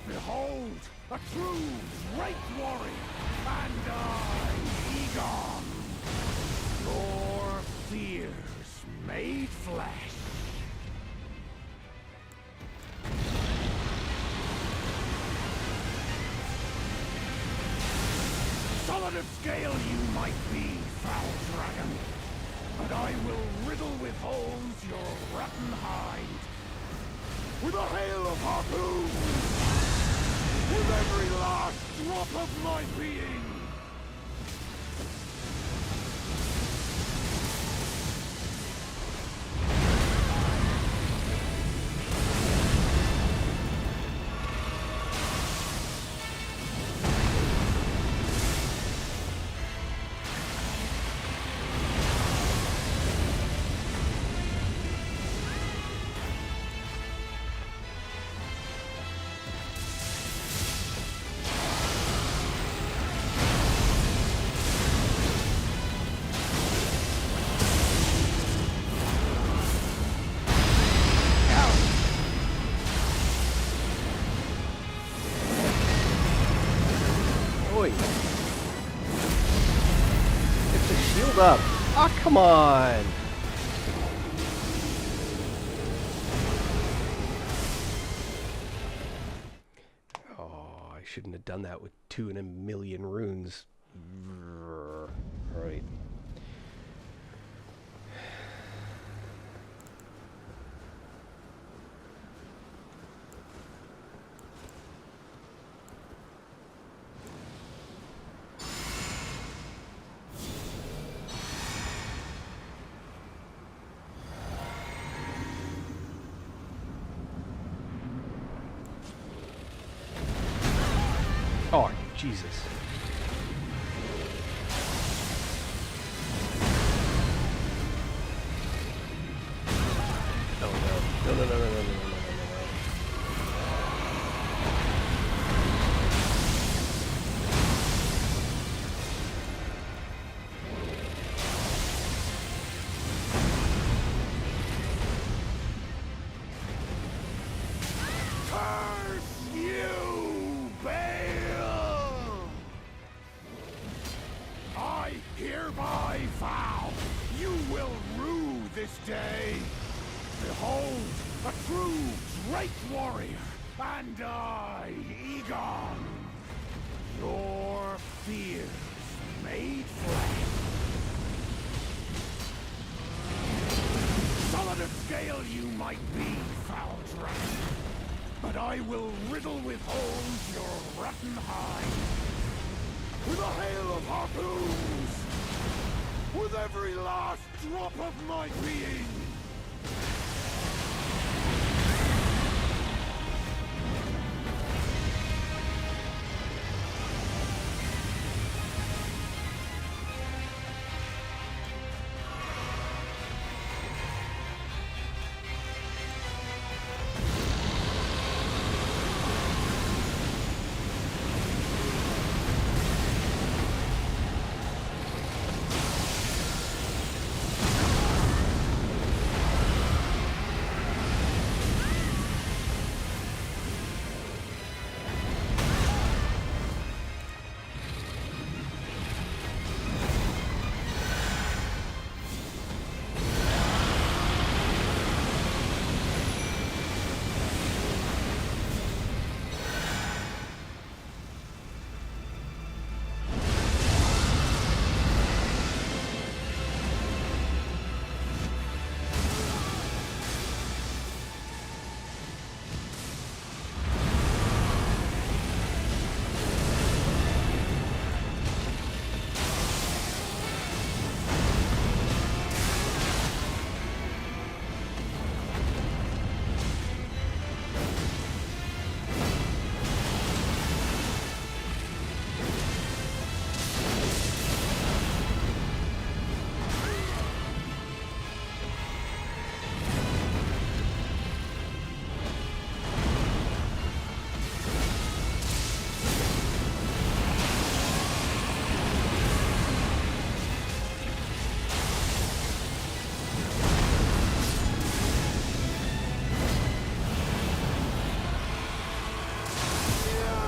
Behold, a true great warrior, and I, Egon, your fears made flesh. Solid of scale you might be, foul dragon, but I will riddle with holes your rotten hide with a hail of harpoons, with every last drop of my being. Oi. Get the shield up. Ah, come on. Oh, I shouldn't have done that with 2 in a million runes. Right. Oh, Jesus. Oh, no. No. Curse you, Bale! I hereby vow you will rue this day. Behold, a true great warrior, and I, Egon, your fears made flesh. Solid of scale you might be, foul dragon, but I will riddle with holes your rotten hide with a hail of harpoons, with every last drop of my being.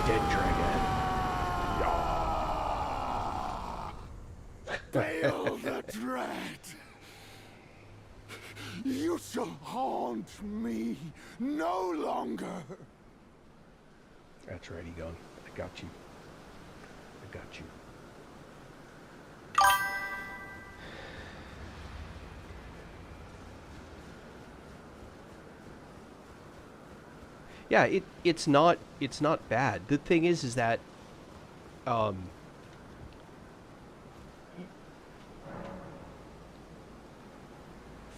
Dead dragon. Feel the dread. You shall haunt me no longer. That's right, Egon. I got you. I got you. Yeah, it's not bad. The thing is that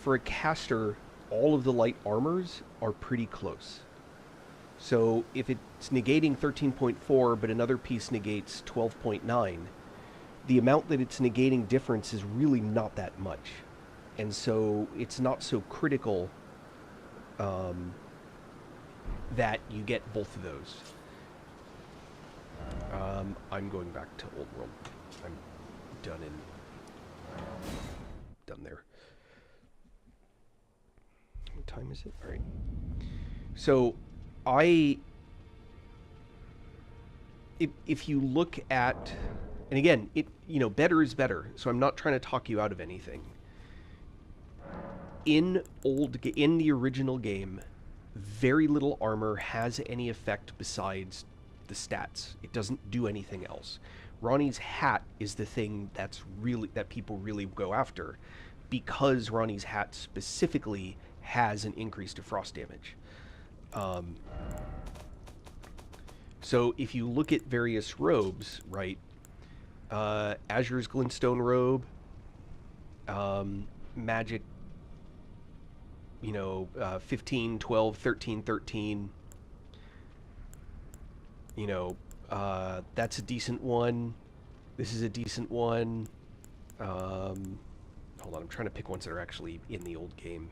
for a caster, all of the light armors are pretty close. So if it's negating 13.4, but another piece negates 12.9, the amount that it's negating difference is really not that much. And so it's not so critical that you get both of those. I'm going back to Old World. I'm done there. What time is it? All right. So if you look at, and again, better is better. So I'm not trying to talk you out of anything. In the original game, very little armor has any effect besides the stats. It doesn't do anything else. Ronnie's hat is the thing that people really go after, because Ronnie's hat specifically has an increase to frost damage. So if you look at various robes, right? Azure's Glintstone robe, magic, 15, 12, 13, 13. That's a decent one. This is a decent one. Hold on, I'm trying to pick ones that are actually in the old game.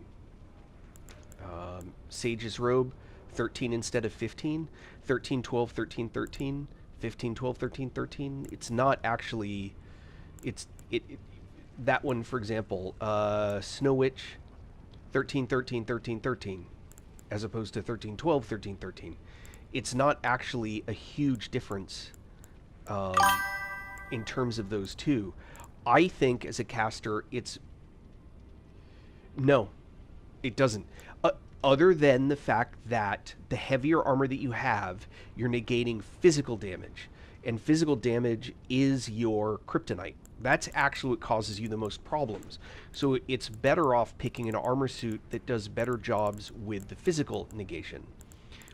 Sage's robe, 13 instead of 15. 13, 12, 13, 13. 15, 12, 13, 13. It's not actually... that one, for example, Snow Witch, 13, 13, 13, 13, as opposed to 13, 12, 13, 13. It's not actually a huge difference in terms of those two. I think as a caster, no, it doesn't. Other than the fact that the heavier armor that you have, you're negating physical damage. And physical damage is your kryptonite. That's actually what causes you the most problems. So it's better off picking an armor suit that does better jobs with the physical negation.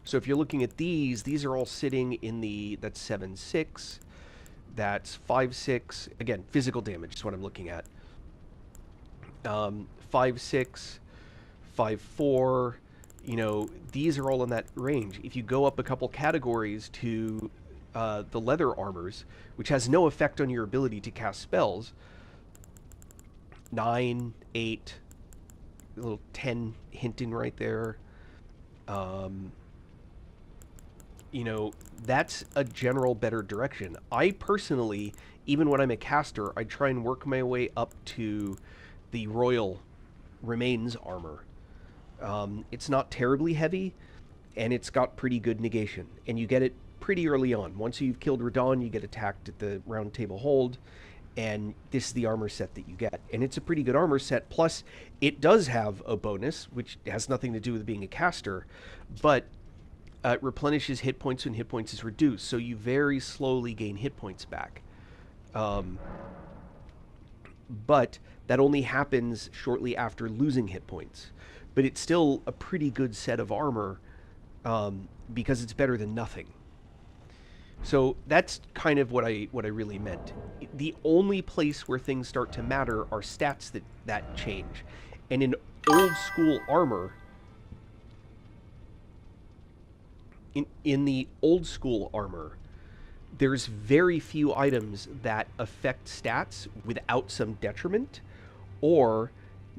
So if you're looking at these are all sitting in that's 7-6, that's 5-6. Again, physical damage is what I'm looking at. 5-6, 5-4. These are all in that range. If you go up a couple categories to the leather armors, which has no effect on your ability to cast spells, 9, 8, a little 10 hinting right there. That's a general better direction. I personally, even when I'm a caster, I try and work my way up to the Royal Remains armor. It's not terribly heavy, and it's got pretty good negation, and you get it pretty early on. Once you've killed Radahn, you get attacked at the Round Table Hold, and this is the armor set that you get. And it's a pretty good armor set, plus it does have a bonus, which has nothing to do with being a caster, but it replenishes hit points when hit points is reduced, so you very slowly gain hit points back. But that only happens shortly after losing hit points. But it's still a pretty good set of armor because it's better than nothing. So that's kind of what I really meant. The only place where things start to matter are stats that change. And in old school armor, in the old school armor, there's very few items that affect stats without some detriment, or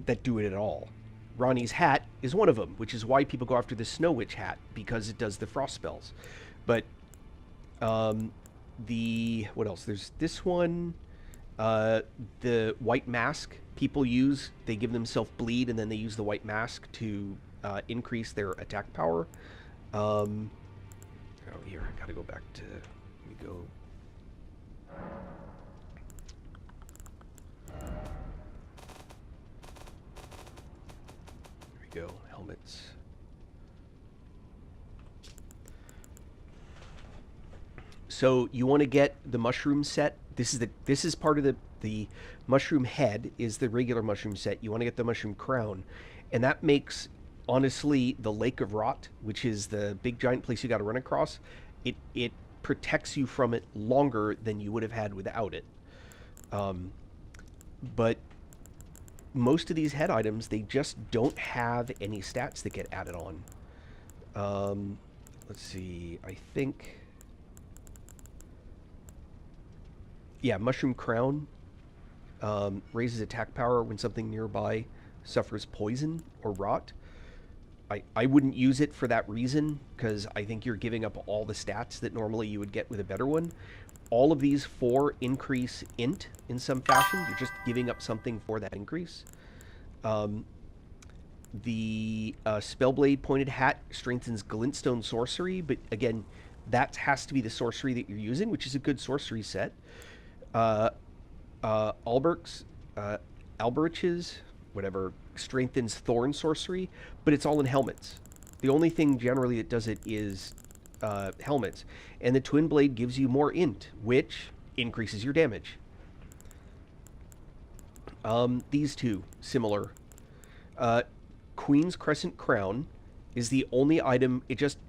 that do it at all. Ronnie's hat is one of them, which is why people go after the Snow Witch hat, because it does the frost spells. But what else? There's this one, the white mask people use. They give themselves bleed, and then they use the white mask to increase their attack power. Oh, here, I gotta go back to, let me go. There we go, helmets. So you want to get the mushroom set. This is part of the mushroom head is the regular mushroom set. You want to get the mushroom crown, and that makes honestly the Lake of Rot, which is the big giant place you got to run across. It protects you from it longer than you would have had without it. But most of these head items, they just don't have any stats that get added on. Let's see. I think. Yeah, Mushroom Crown raises attack power when something nearby suffers poison or rot. I wouldn't use it for that reason, because I think you're giving up all the stats that normally you would get with a better one. All of these 4 increase int in some fashion. You're just giving up something for that increase. The Spellblade Pointed Hat strengthens Glintstone Sorcery, but again, that has to be the sorcery that you're using, which is a good sorcery set. Alberich's, whatever, strengthens Thorn Sorcery, but it's all in helmets. The only thing generally that does it is helmets. And the Twin Blade gives you more int, which increases your damage. These two, similar. Queen's Crescent Crown is the only item, it just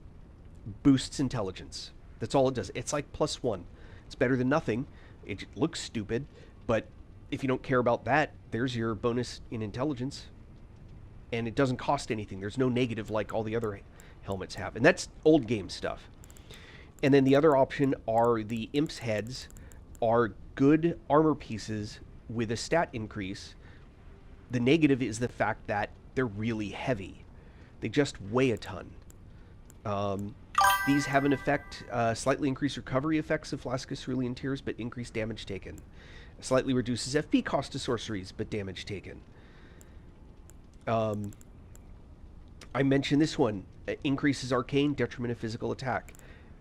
boosts intelligence. That's all it does. It's like +1. It's better than nothing. It looks stupid, but if you don't care about that, there's your bonus in intelligence. And it doesn't cost anything. There's no negative like all the other helmets have. And that's old game stuff. And then the other option are the Imp's heads are good armor pieces with a stat increase. The negative is the fact that they're really heavy. They just weigh a ton. These have an effect, slightly increase recovery effects of Flascus Cerulean Tears, but increase damage taken. Slightly reduces FP cost to sorceries, but damage taken. I mentioned this one. Increases arcane, detriment of physical attack.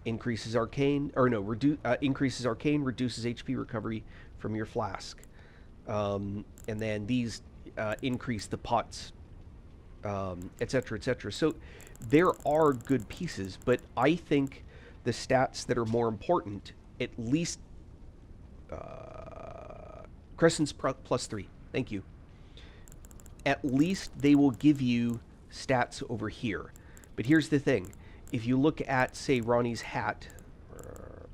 Increases arcane, or no, increases arcane, reduces HP recovery from your flask. And then these increase the pots, etc., etc. So there are good pieces, but I think the stats that are more important, at least Crescent's +3. Thank you. At least they will give you stats over here. But here's the thing. If you look at, say, Ronnie's hat...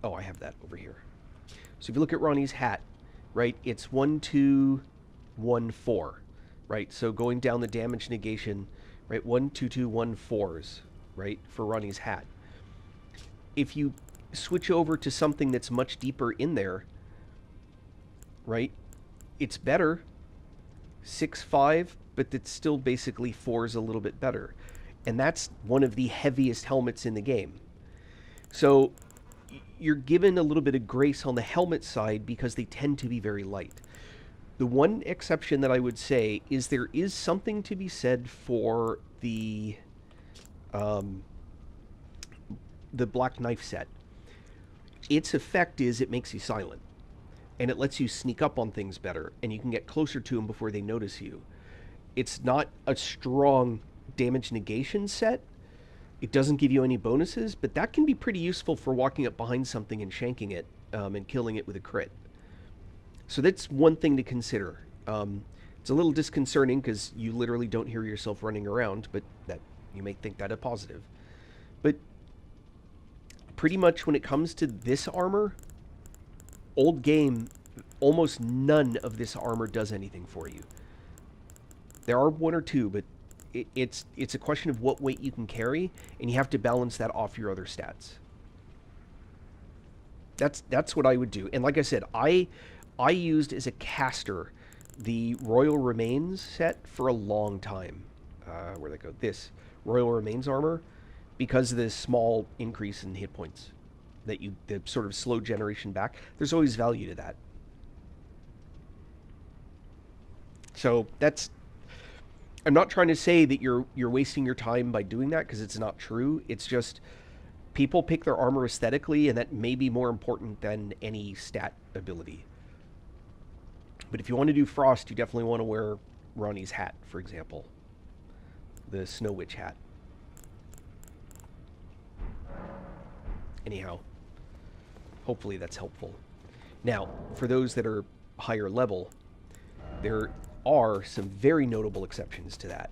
oh, I have that over here. So if you look at Ronnie's hat, right, it's 1, 2, 1, 4. Right, so going down the damage negation, right, 1, 2, 2, 1, 4s, right, for Ronnie's hat. If you switch over to something that's much deeper in there, right, it's better. 6, 5, but it's still basically 4s a little bit better. And that's one of the heaviest helmets in the game. So you're given a little bit of grace on the helmet side because they tend to be very light. The one exception that I would say is there is something to be said for the Black Knife set. Its effect is it makes you silent. And it lets you sneak up on things better, and you can get closer to them before they notice you. It's not a strong damage negation set. It doesn't give you any bonuses, but that can be pretty useful for walking up behind something and shanking it and killing it with a crit. So that's one thing to consider. It's a little disconcerting because you literally don't hear yourself running around, but that you may think that a positive. But pretty much when it comes to this armor, old game, almost none of this armor does anything for you. There are 1 or 2, but it's a question of what weight you can carry, and you have to balance that off your other stats. That's what I would do. And like I said, I used as a caster the Royal Remains set for a long time. Where'd that go? This Royal Remains armor, because of this small increase in hit points that the sort of slow generation back. There's always value to that. So that's... I'm not trying to say that you're wasting your time by doing that, because it's not true. It's just people pick their armor aesthetically, and that may be more important than any stat ability. But if you want to do Frost, you definitely want to wear Ronnie's hat, for example. The Snow Witch hat. Anyhow, hopefully that's helpful. Now, for those that are higher level, there are some very notable exceptions to that.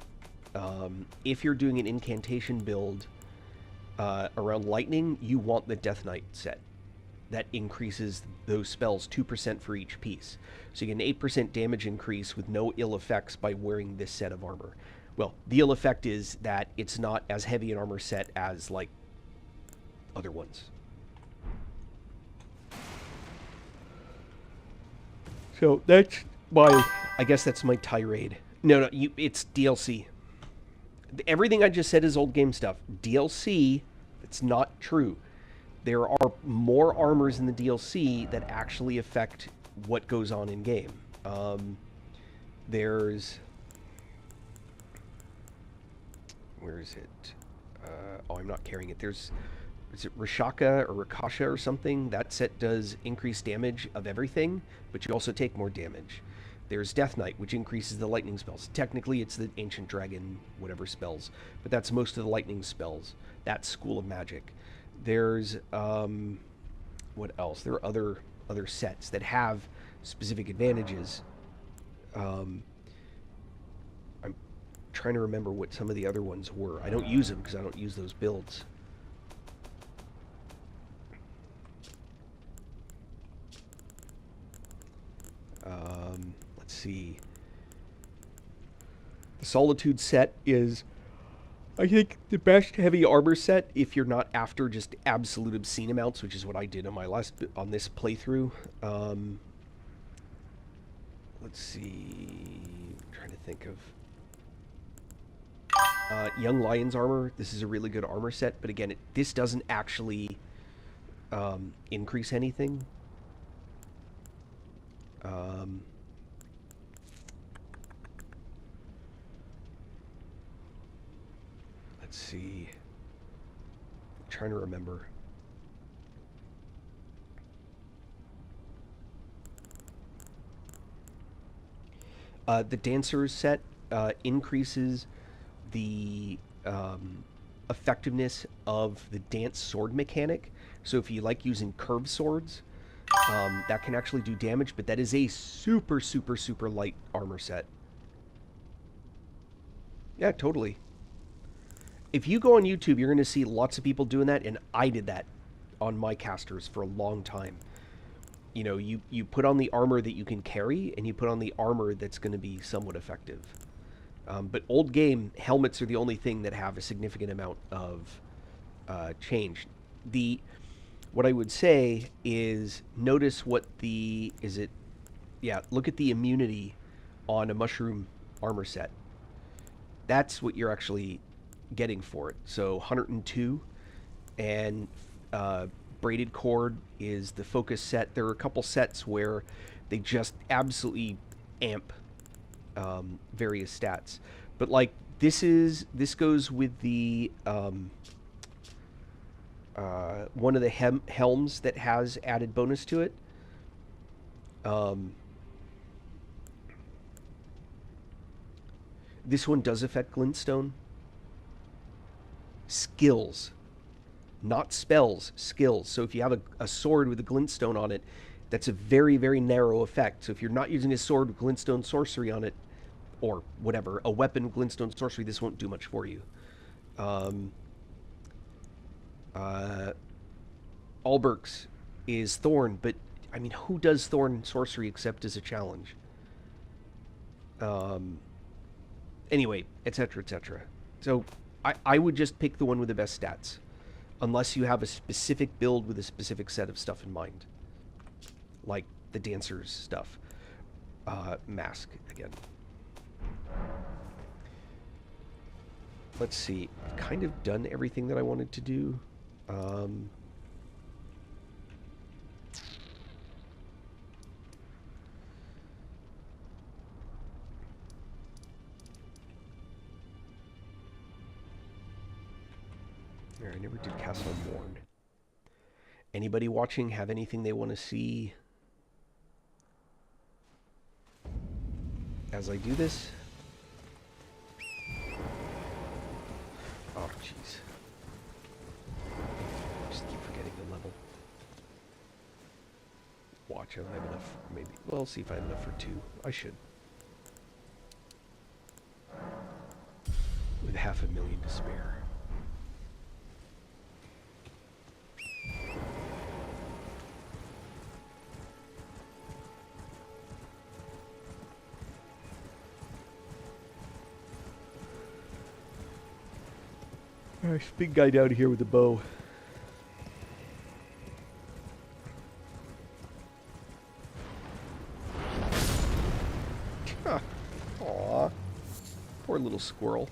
If you're doing an incantation build around lightning, you want the Death Knight set. That increases those spells 2% for each piece. So you get an 8% damage increase with no ill effects by wearing this set of armor. Well, the ill effect is that it's not as heavy an armor set as, like, other ones. So that's my, I guess that's my tirade. No, it's DLC. Everything I just said is old game stuff. DLC, it's not true. There are more armors in the DLC that actually affect what goes on in game. There's... Where is it? Oh, I'm not carrying it. Is it Rashaka or Rakasha or something? That set does increased damage of everything, but you also take more damage. There's Death Knight, which increases the lightning spells. Technically, it's the Ancient Dragon, whatever spells, but that's most of the lightning spells. That's School of Magic. There's, what else? There are other sets that have specific advantages. I'm trying to remember what some of the other ones were. I don't use them because I don't use those builds. Let's see. The Solitude set is, I think, the best heavy armor set if you're not after just absolute obscene amounts, which is what I did on this playthrough. Let's see. I'm trying to think of. Young Lion's armor. This is a really good armor set, but again, this doesn't actually increase anything. Let's see. I'm trying to remember. The Dancer's set increases the effectiveness of the dance sword mechanic. So if you like using curved swords, that can actually do damage, but that is a super, super, super light armor set. Yeah, totally. If you go on YouTube, you're going to see lots of people doing that, and I did that on my casters for a long time. You know, you put on the armor that you can carry, and you put on the armor that's going to be somewhat effective. But old game, helmets are the only thing that have a significant amount of change. What I would say is notice what look at the immunity on a mushroom armor set. That's what you're actually getting for it. So 102, and Braided Cord is the focus set. There are a couple sets where they just absolutely amp various stats, but like this goes with the one of the helms that has added bonus to it. This one does affect glintstone. Skills, not spells, skills. So if you have a sword with a glintstone on it, that's a very, very narrow effect. So if you're not using a sword with glintstone sorcery on it, or whatever, a weapon with glintstone sorcery, this won't do much for you. Alberk's is Thorn, but I mean, who does Thorn sorcery except as a challenge? Anyway, etc., etc. So I would just pick the one with the best stats, unless you have a specific build with a specific set of stuff in mind, like the Dancer's stuff. Mask again. Let's see. I've kind of done everything that I wanted to do. I never did Castle Morn. Anybody watching have anything they want to see as I do this? Oh, jeez. Just keep forgetting the level. Watch, I don't have enough, maybe. Well, see if I have enough for 2. I should. With 500,000 to spare. Alright, big guy down here with the bow. Aw. Poor little squirrel.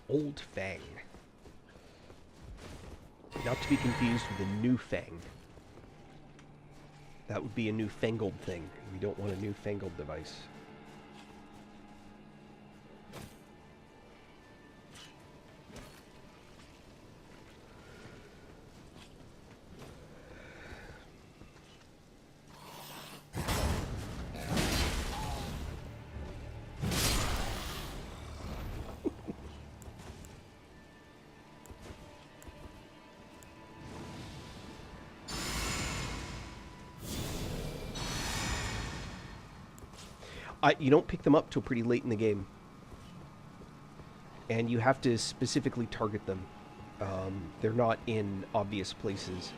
Old Fang. Not to be confused with a new Fang. That would be a newfangled thing. We don't want a newfangled device. You don't pick them up till pretty late in the game. And you have to specifically target them. They're not in obvious places.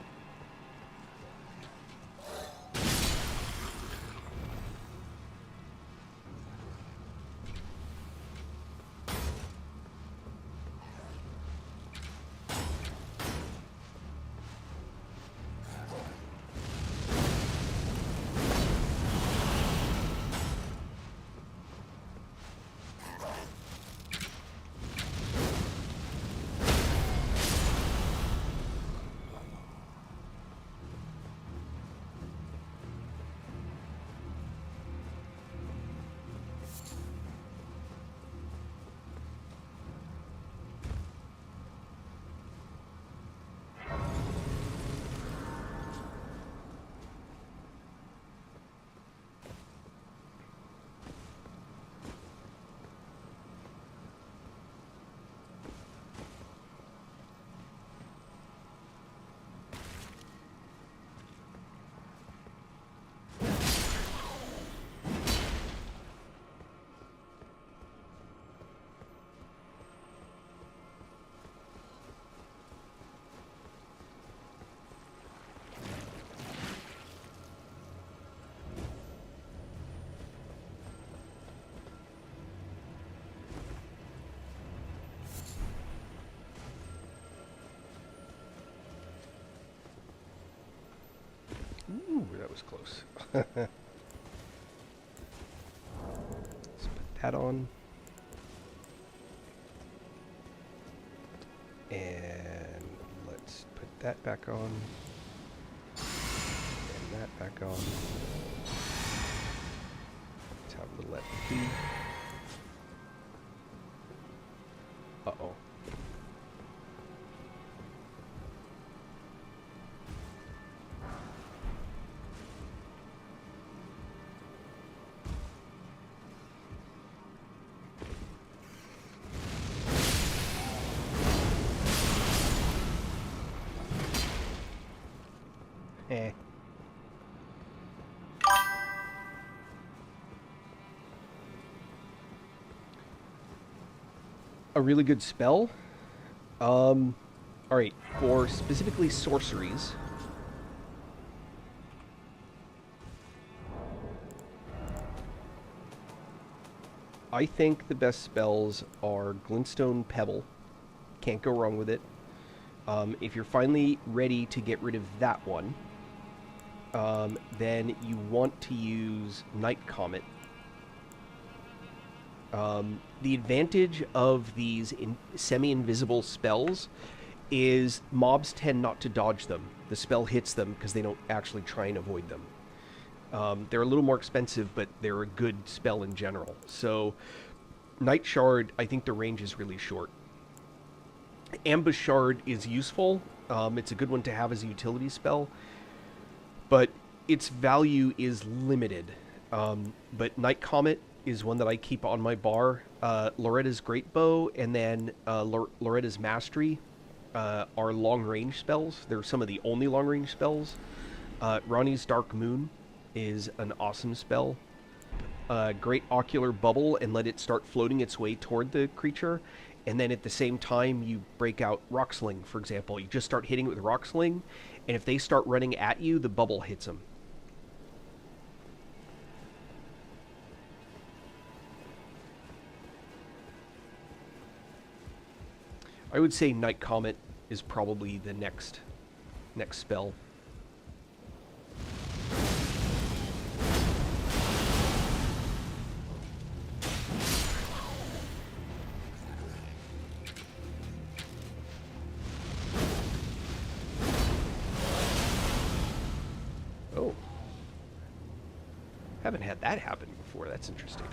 Ooh, that was close. Let's put that on. And let's put that back on. And that back on. Let's have a little FP. Uh-oh. Eh. A really good spell. Alright, for specifically sorceries. I think the best spells are Glintstone Pebble. Can't go wrong with it. If you're finally ready to get rid of that one, then you want to use Night Comet. The advantage of these semi-invisible spells is mobs tend not to dodge them. The spell hits them because they don't actually try and avoid them. They're a little more expensive, but they're a good spell in general. So, Night Shard, I think the range is really short. Ambush Shard is useful. It's a good one to have as a utility spell, but its value is limited. But Night Comet is one that I keep on my bar. Loretta's Great Bow and then Loretta's Mastery are long-range spells. They're some of the only long-range spells. Ronnie's Dark Moon is an awesome spell. Great Ocular Bubble and let it start floating its way toward the creature. And then at the same time, you break out Rock Sling, for example. You just start hitting it with Rock Sling, and if they start running at you, the bubble hits them. I would say Night Comet is probably the next spell. Oh. Haven't had that happen before. That's interesting.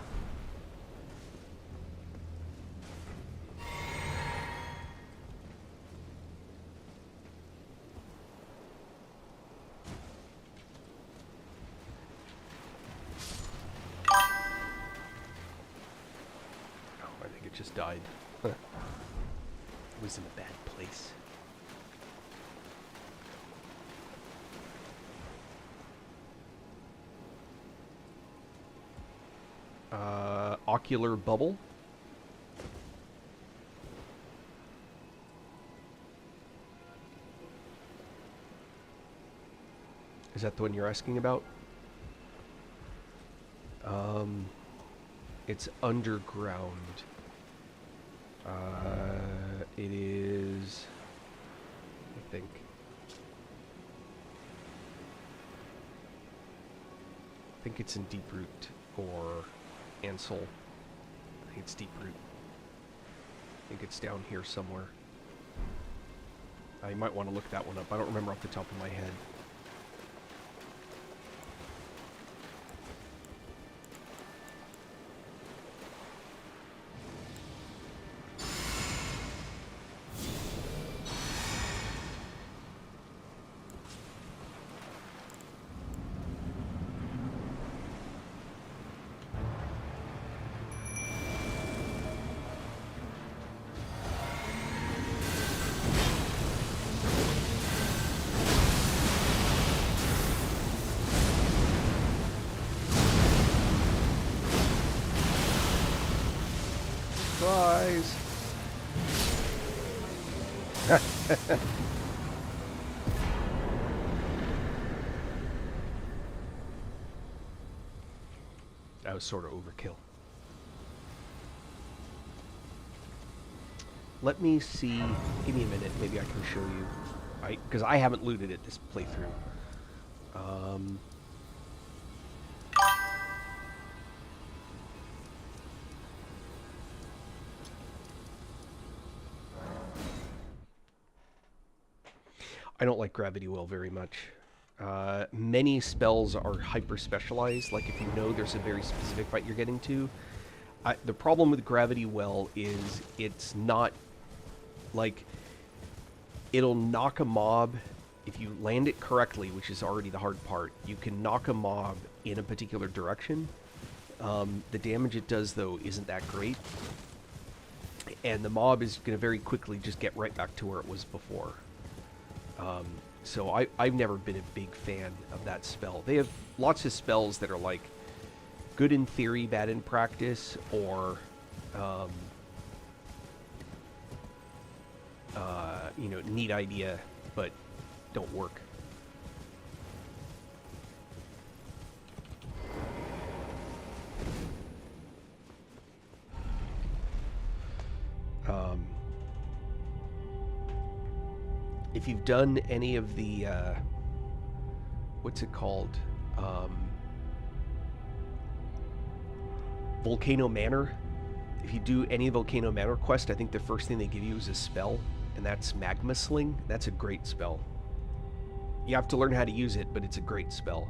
Just died. It was in a bad place. Ocular Bubble. Is that the one you're asking about? It's underground. It is, I think. I think it's in Deeproot or Ansel. I think it's Deeproot. I think it's down here somewhere. I might want to look that one up. I don't remember off the top of my head. Surprise! That was sort of overkill. Let me see. Give me a minute. Maybe I can show you. Because I haven't looted it this playthrough. Um, I don't like Gravity Well very much. Many spells are hyper specialized. Like if you know there's a very specific fight you're getting to. The problem with Gravity Well is it's not like it'll knock a mob if you land it correctly, which is already the hard part. You can knock a mob in a particular direction. The damage it does though isn't that great, and the mob is going to very quickly just get right back to where it was before. So I've never been a big fan of that spell. They have lots of spells that are like good in theory, bad in practice, or you know, neat idea, but don't work. If you've done any of the, what's it called? Volcano Manor. If you do any Volcano Manor quest, I think the first thing they give you is a spell, and that's Magma Sling. That's a great spell. You have to learn how to use it, but it's a great spell.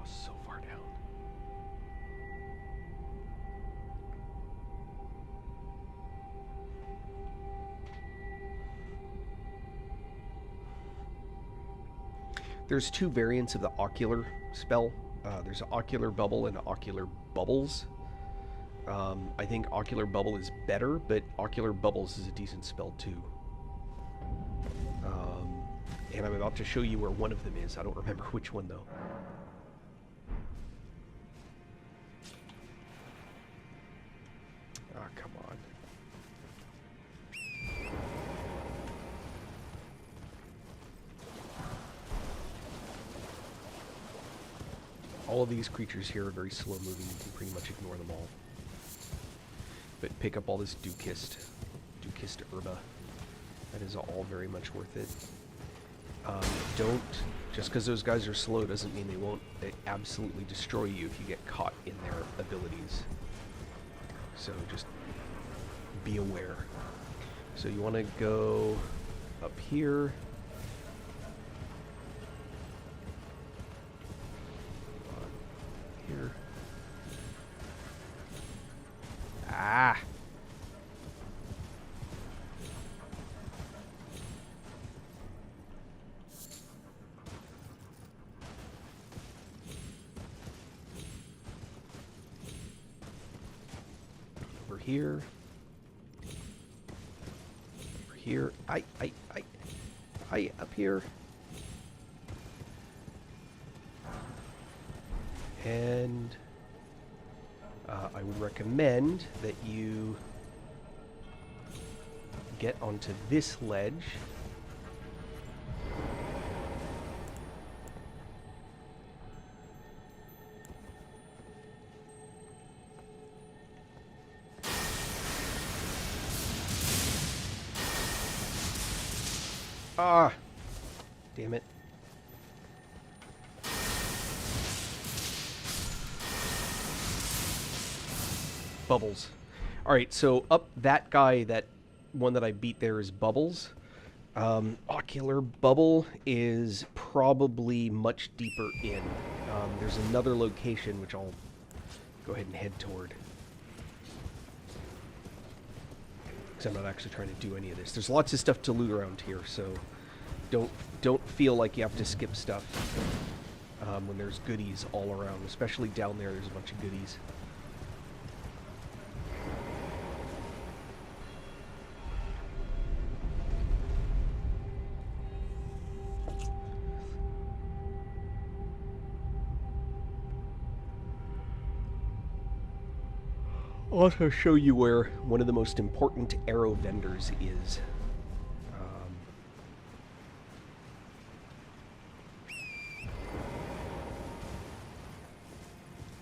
So far down. There's two variants of the Ocular spell. There's an Ocular Bubble and Ocular Bubbles. I think Ocular Bubble is better, but Ocular Bubbles is a decent spell too. And I'm about to show you where one of them is. I don't remember which one though. Ah, come on. All of these creatures here are very slow moving. You can pretty much ignore them all. But pick up all this Dukist herba. That is all very much worth it. Don't, just because those guys are slow doesn't mean they absolutely destroy you if you get caught in their abilities. So just be aware. So you want to go up here. Here. Ah! Over here. Over here. I up here. And I would recommend that you get onto this ledge. Ah! Damn it. Bubbles. Alright, so up that guy, that one that I beat there is Bubbles. Ocular Bubble is probably much deeper in. There's another location which I'll go ahead and head toward. Because I'm not actually trying to do any of this. There's lots of stuff to loot around here, so don't feel like you have to skip stuff when there's goodies all around. Especially down there's a bunch of goodies. I'll also show you where one of the most important arrow vendors is.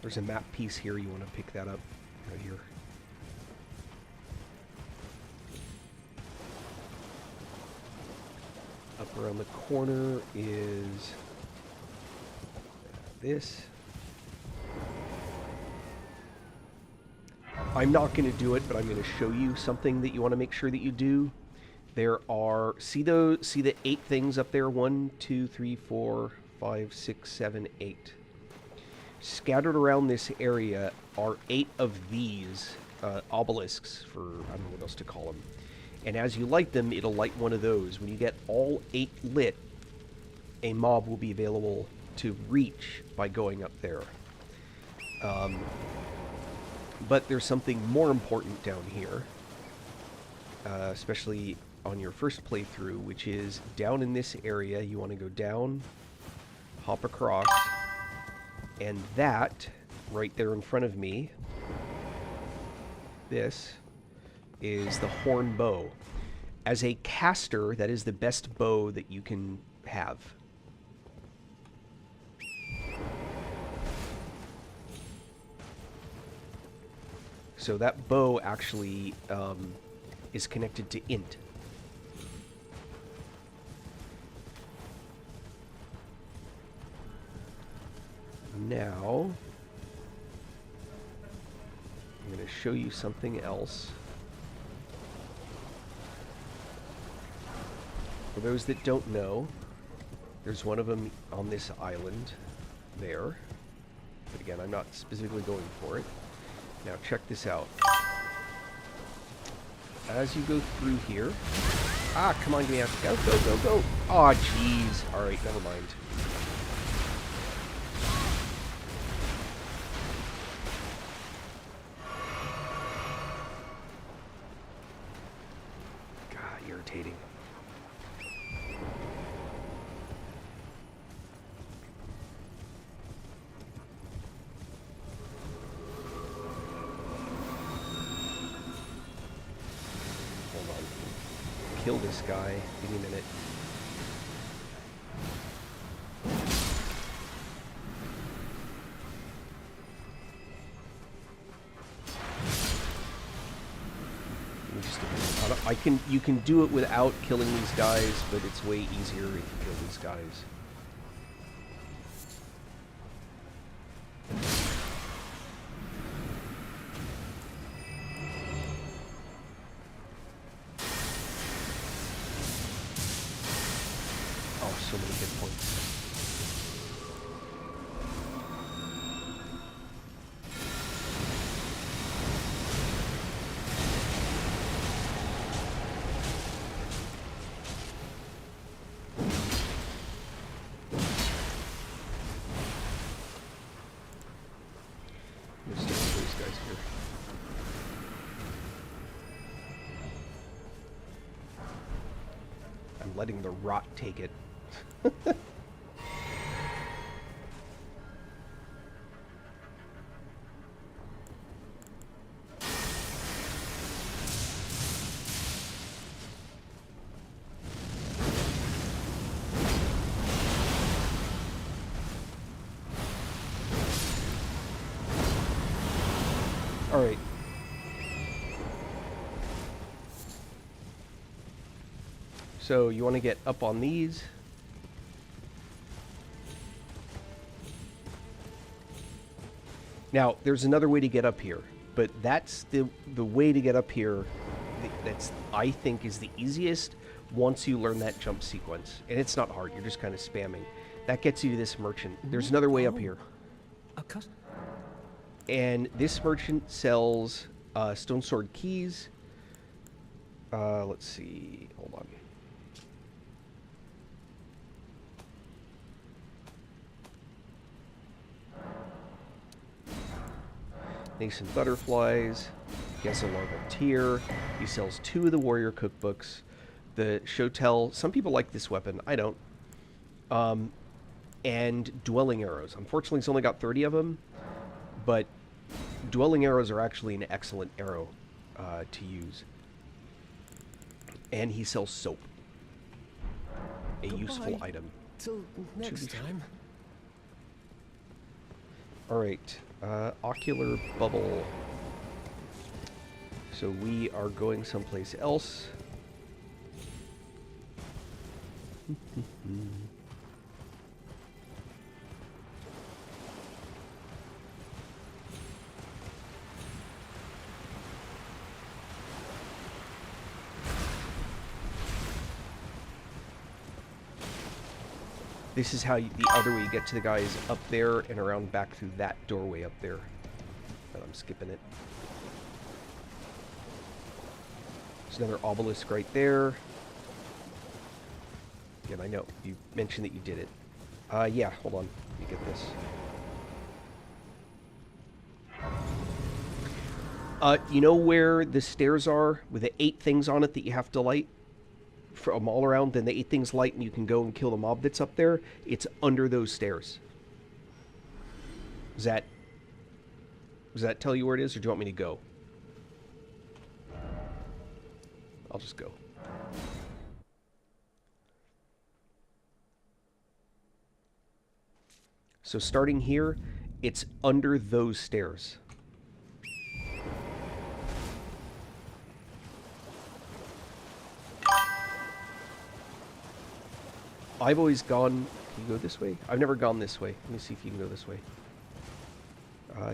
There's a map piece here. You want to pick that up right here. Up around the corner is this. I'm not going to do it, but I'm going to show you something that you want to make sure that you do. There are, see the 8 things up there? 1, 2, 3, 4, 5, 6, 7, 8. Scattered around this area are 8 of these obelisks, for I don't know what else to call them. And as you light them, it'll light one of those. When you get all 8 lit, a mob will be available to reach by going up there. But there's something more important down here, especially on your first playthrough, which is down in this area. You want to go down, hop across, and that, right there in front of me, this is the horn bow. As a caster, that is the best bow that you can have. So that bow actually is connected to int. Now, I'm going to show you something else. For those that don't know, there's one of them on this island there. But again, I'm not specifically going for it. Now check this out. As you go through here... Ah, come on, give me out. Go, go, go, go! Aw, jeez. Alright, never mind. God, irritating. Kill this guy. Give me a minute. You can do it without killing these guys, but it's way easier if you kill these guys. So many hit points. Let's just these guys here. I'm letting the rot take it. All right. So you want to get up on these. Now, there's another way to get up here, but that's the way to get up here that's, I think, is the easiest once you learn that jump sequence. And it's not hard, you're just kind of spamming. That gets you to this merchant. There's another way up here. And this merchant sells stone sword keys. Let's see, hold on. Nascent butterflies. He has a larval tier. He sells 2 of the warrior cookbooks. The Shotel. Some people like this weapon. I don't. And dwelling arrows. Unfortunately, he's only got 30 of them. But dwelling arrows are actually an excellent arrow to use. And he sells soap. A useful item. Till next time. Alright. Ocular bubble. So we are going someplace else. This is how the other way you get to the guys up there and around back through that doorway up there. But I'm skipping it. There's another obelisk right there. Again, I know. You mentioned that you did it. Yeah, hold on. Let me get this. You know where the stairs are with the 8 things on it that you have to light? From all around, then the 8 things light and you can go and kill the mob that's up there. It's under those stairs. Does that tell you where it is, or do you want me to go? I'll just go. So starting here, it's under those stairs. I've always gone... Can you go this way? I've never gone this way. Let me see if you can go this way.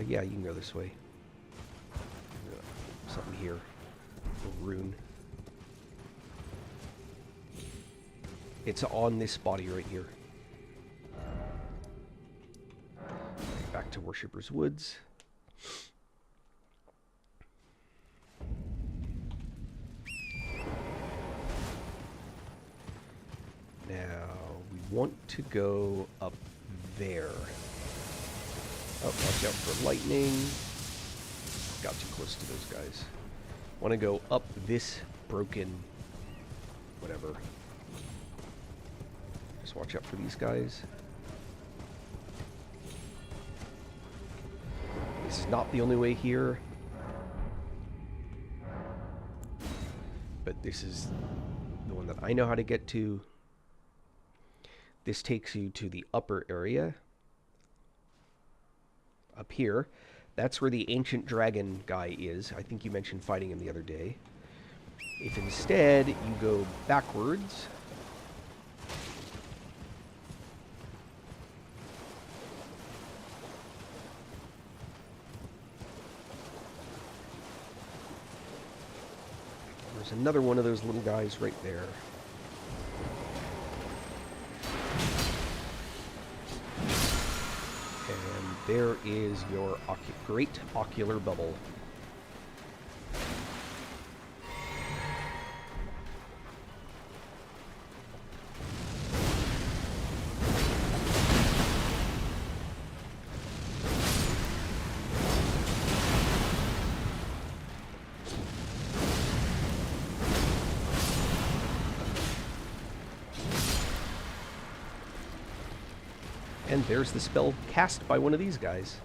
Yeah, you can go this way. Something here. A rune. It's on this body right here. Right, back to Worshipper's Woods. Now, we want to go up there. Oh, watch out for lightning. Got too close to those guys. Want to go up this broken... whatever. Just watch out for these guys. This is not the only way here. But this is the one that I know how to get to. This takes you to the upper area. Up here. That's where the ancient dragon guy is. I think you mentioned fighting him the other day. If instead you go backwards... There's another one of those little guys right there. And there is your great ocular bubble. And there's the spell cast by one of these guys.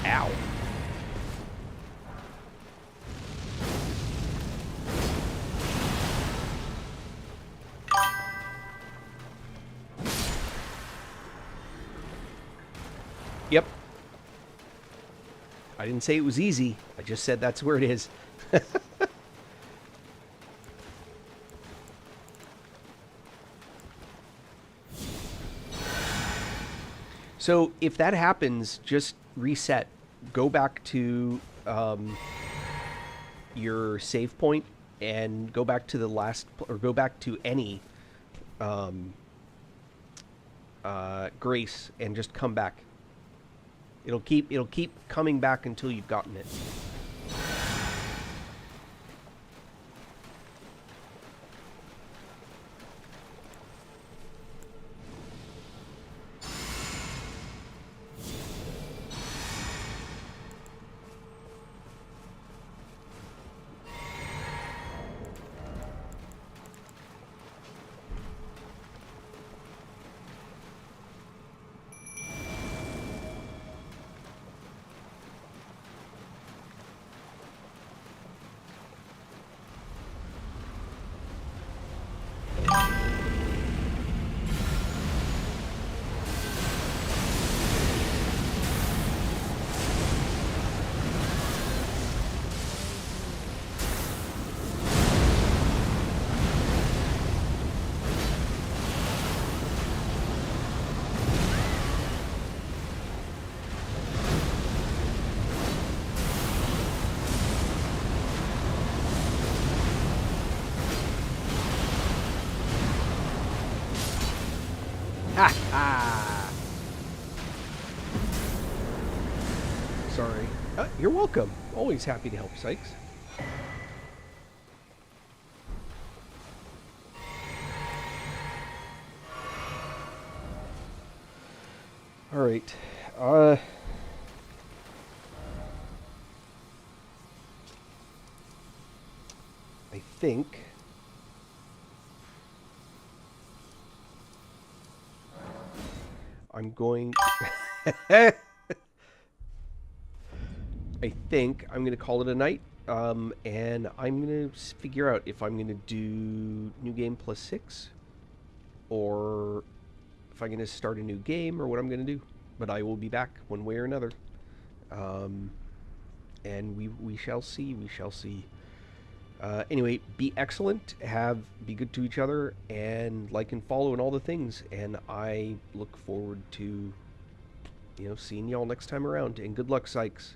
Ow. Yep. I didn't say it was easy. I just said that's where it is. So if that happens, just reset. Go back to your save point and go back to the last, or go back to any grace and just come back. It'll keep coming back until you've gotten it. Sorry. You're welcome. Always happy to help, Sykes. All right. I think I'm going... I think I'm going to call it a night, and I'm going to figure out if I'm going to do New Game plus 6, or if I'm going to start a new game, or what I'm going to do. But I will be back one way or another. And we shall see, we shall see. Anyway, be excellent, be good to each other, and like and follow and all the things. And I look forward to, seeing y'all next time around. And good luck, Sykes.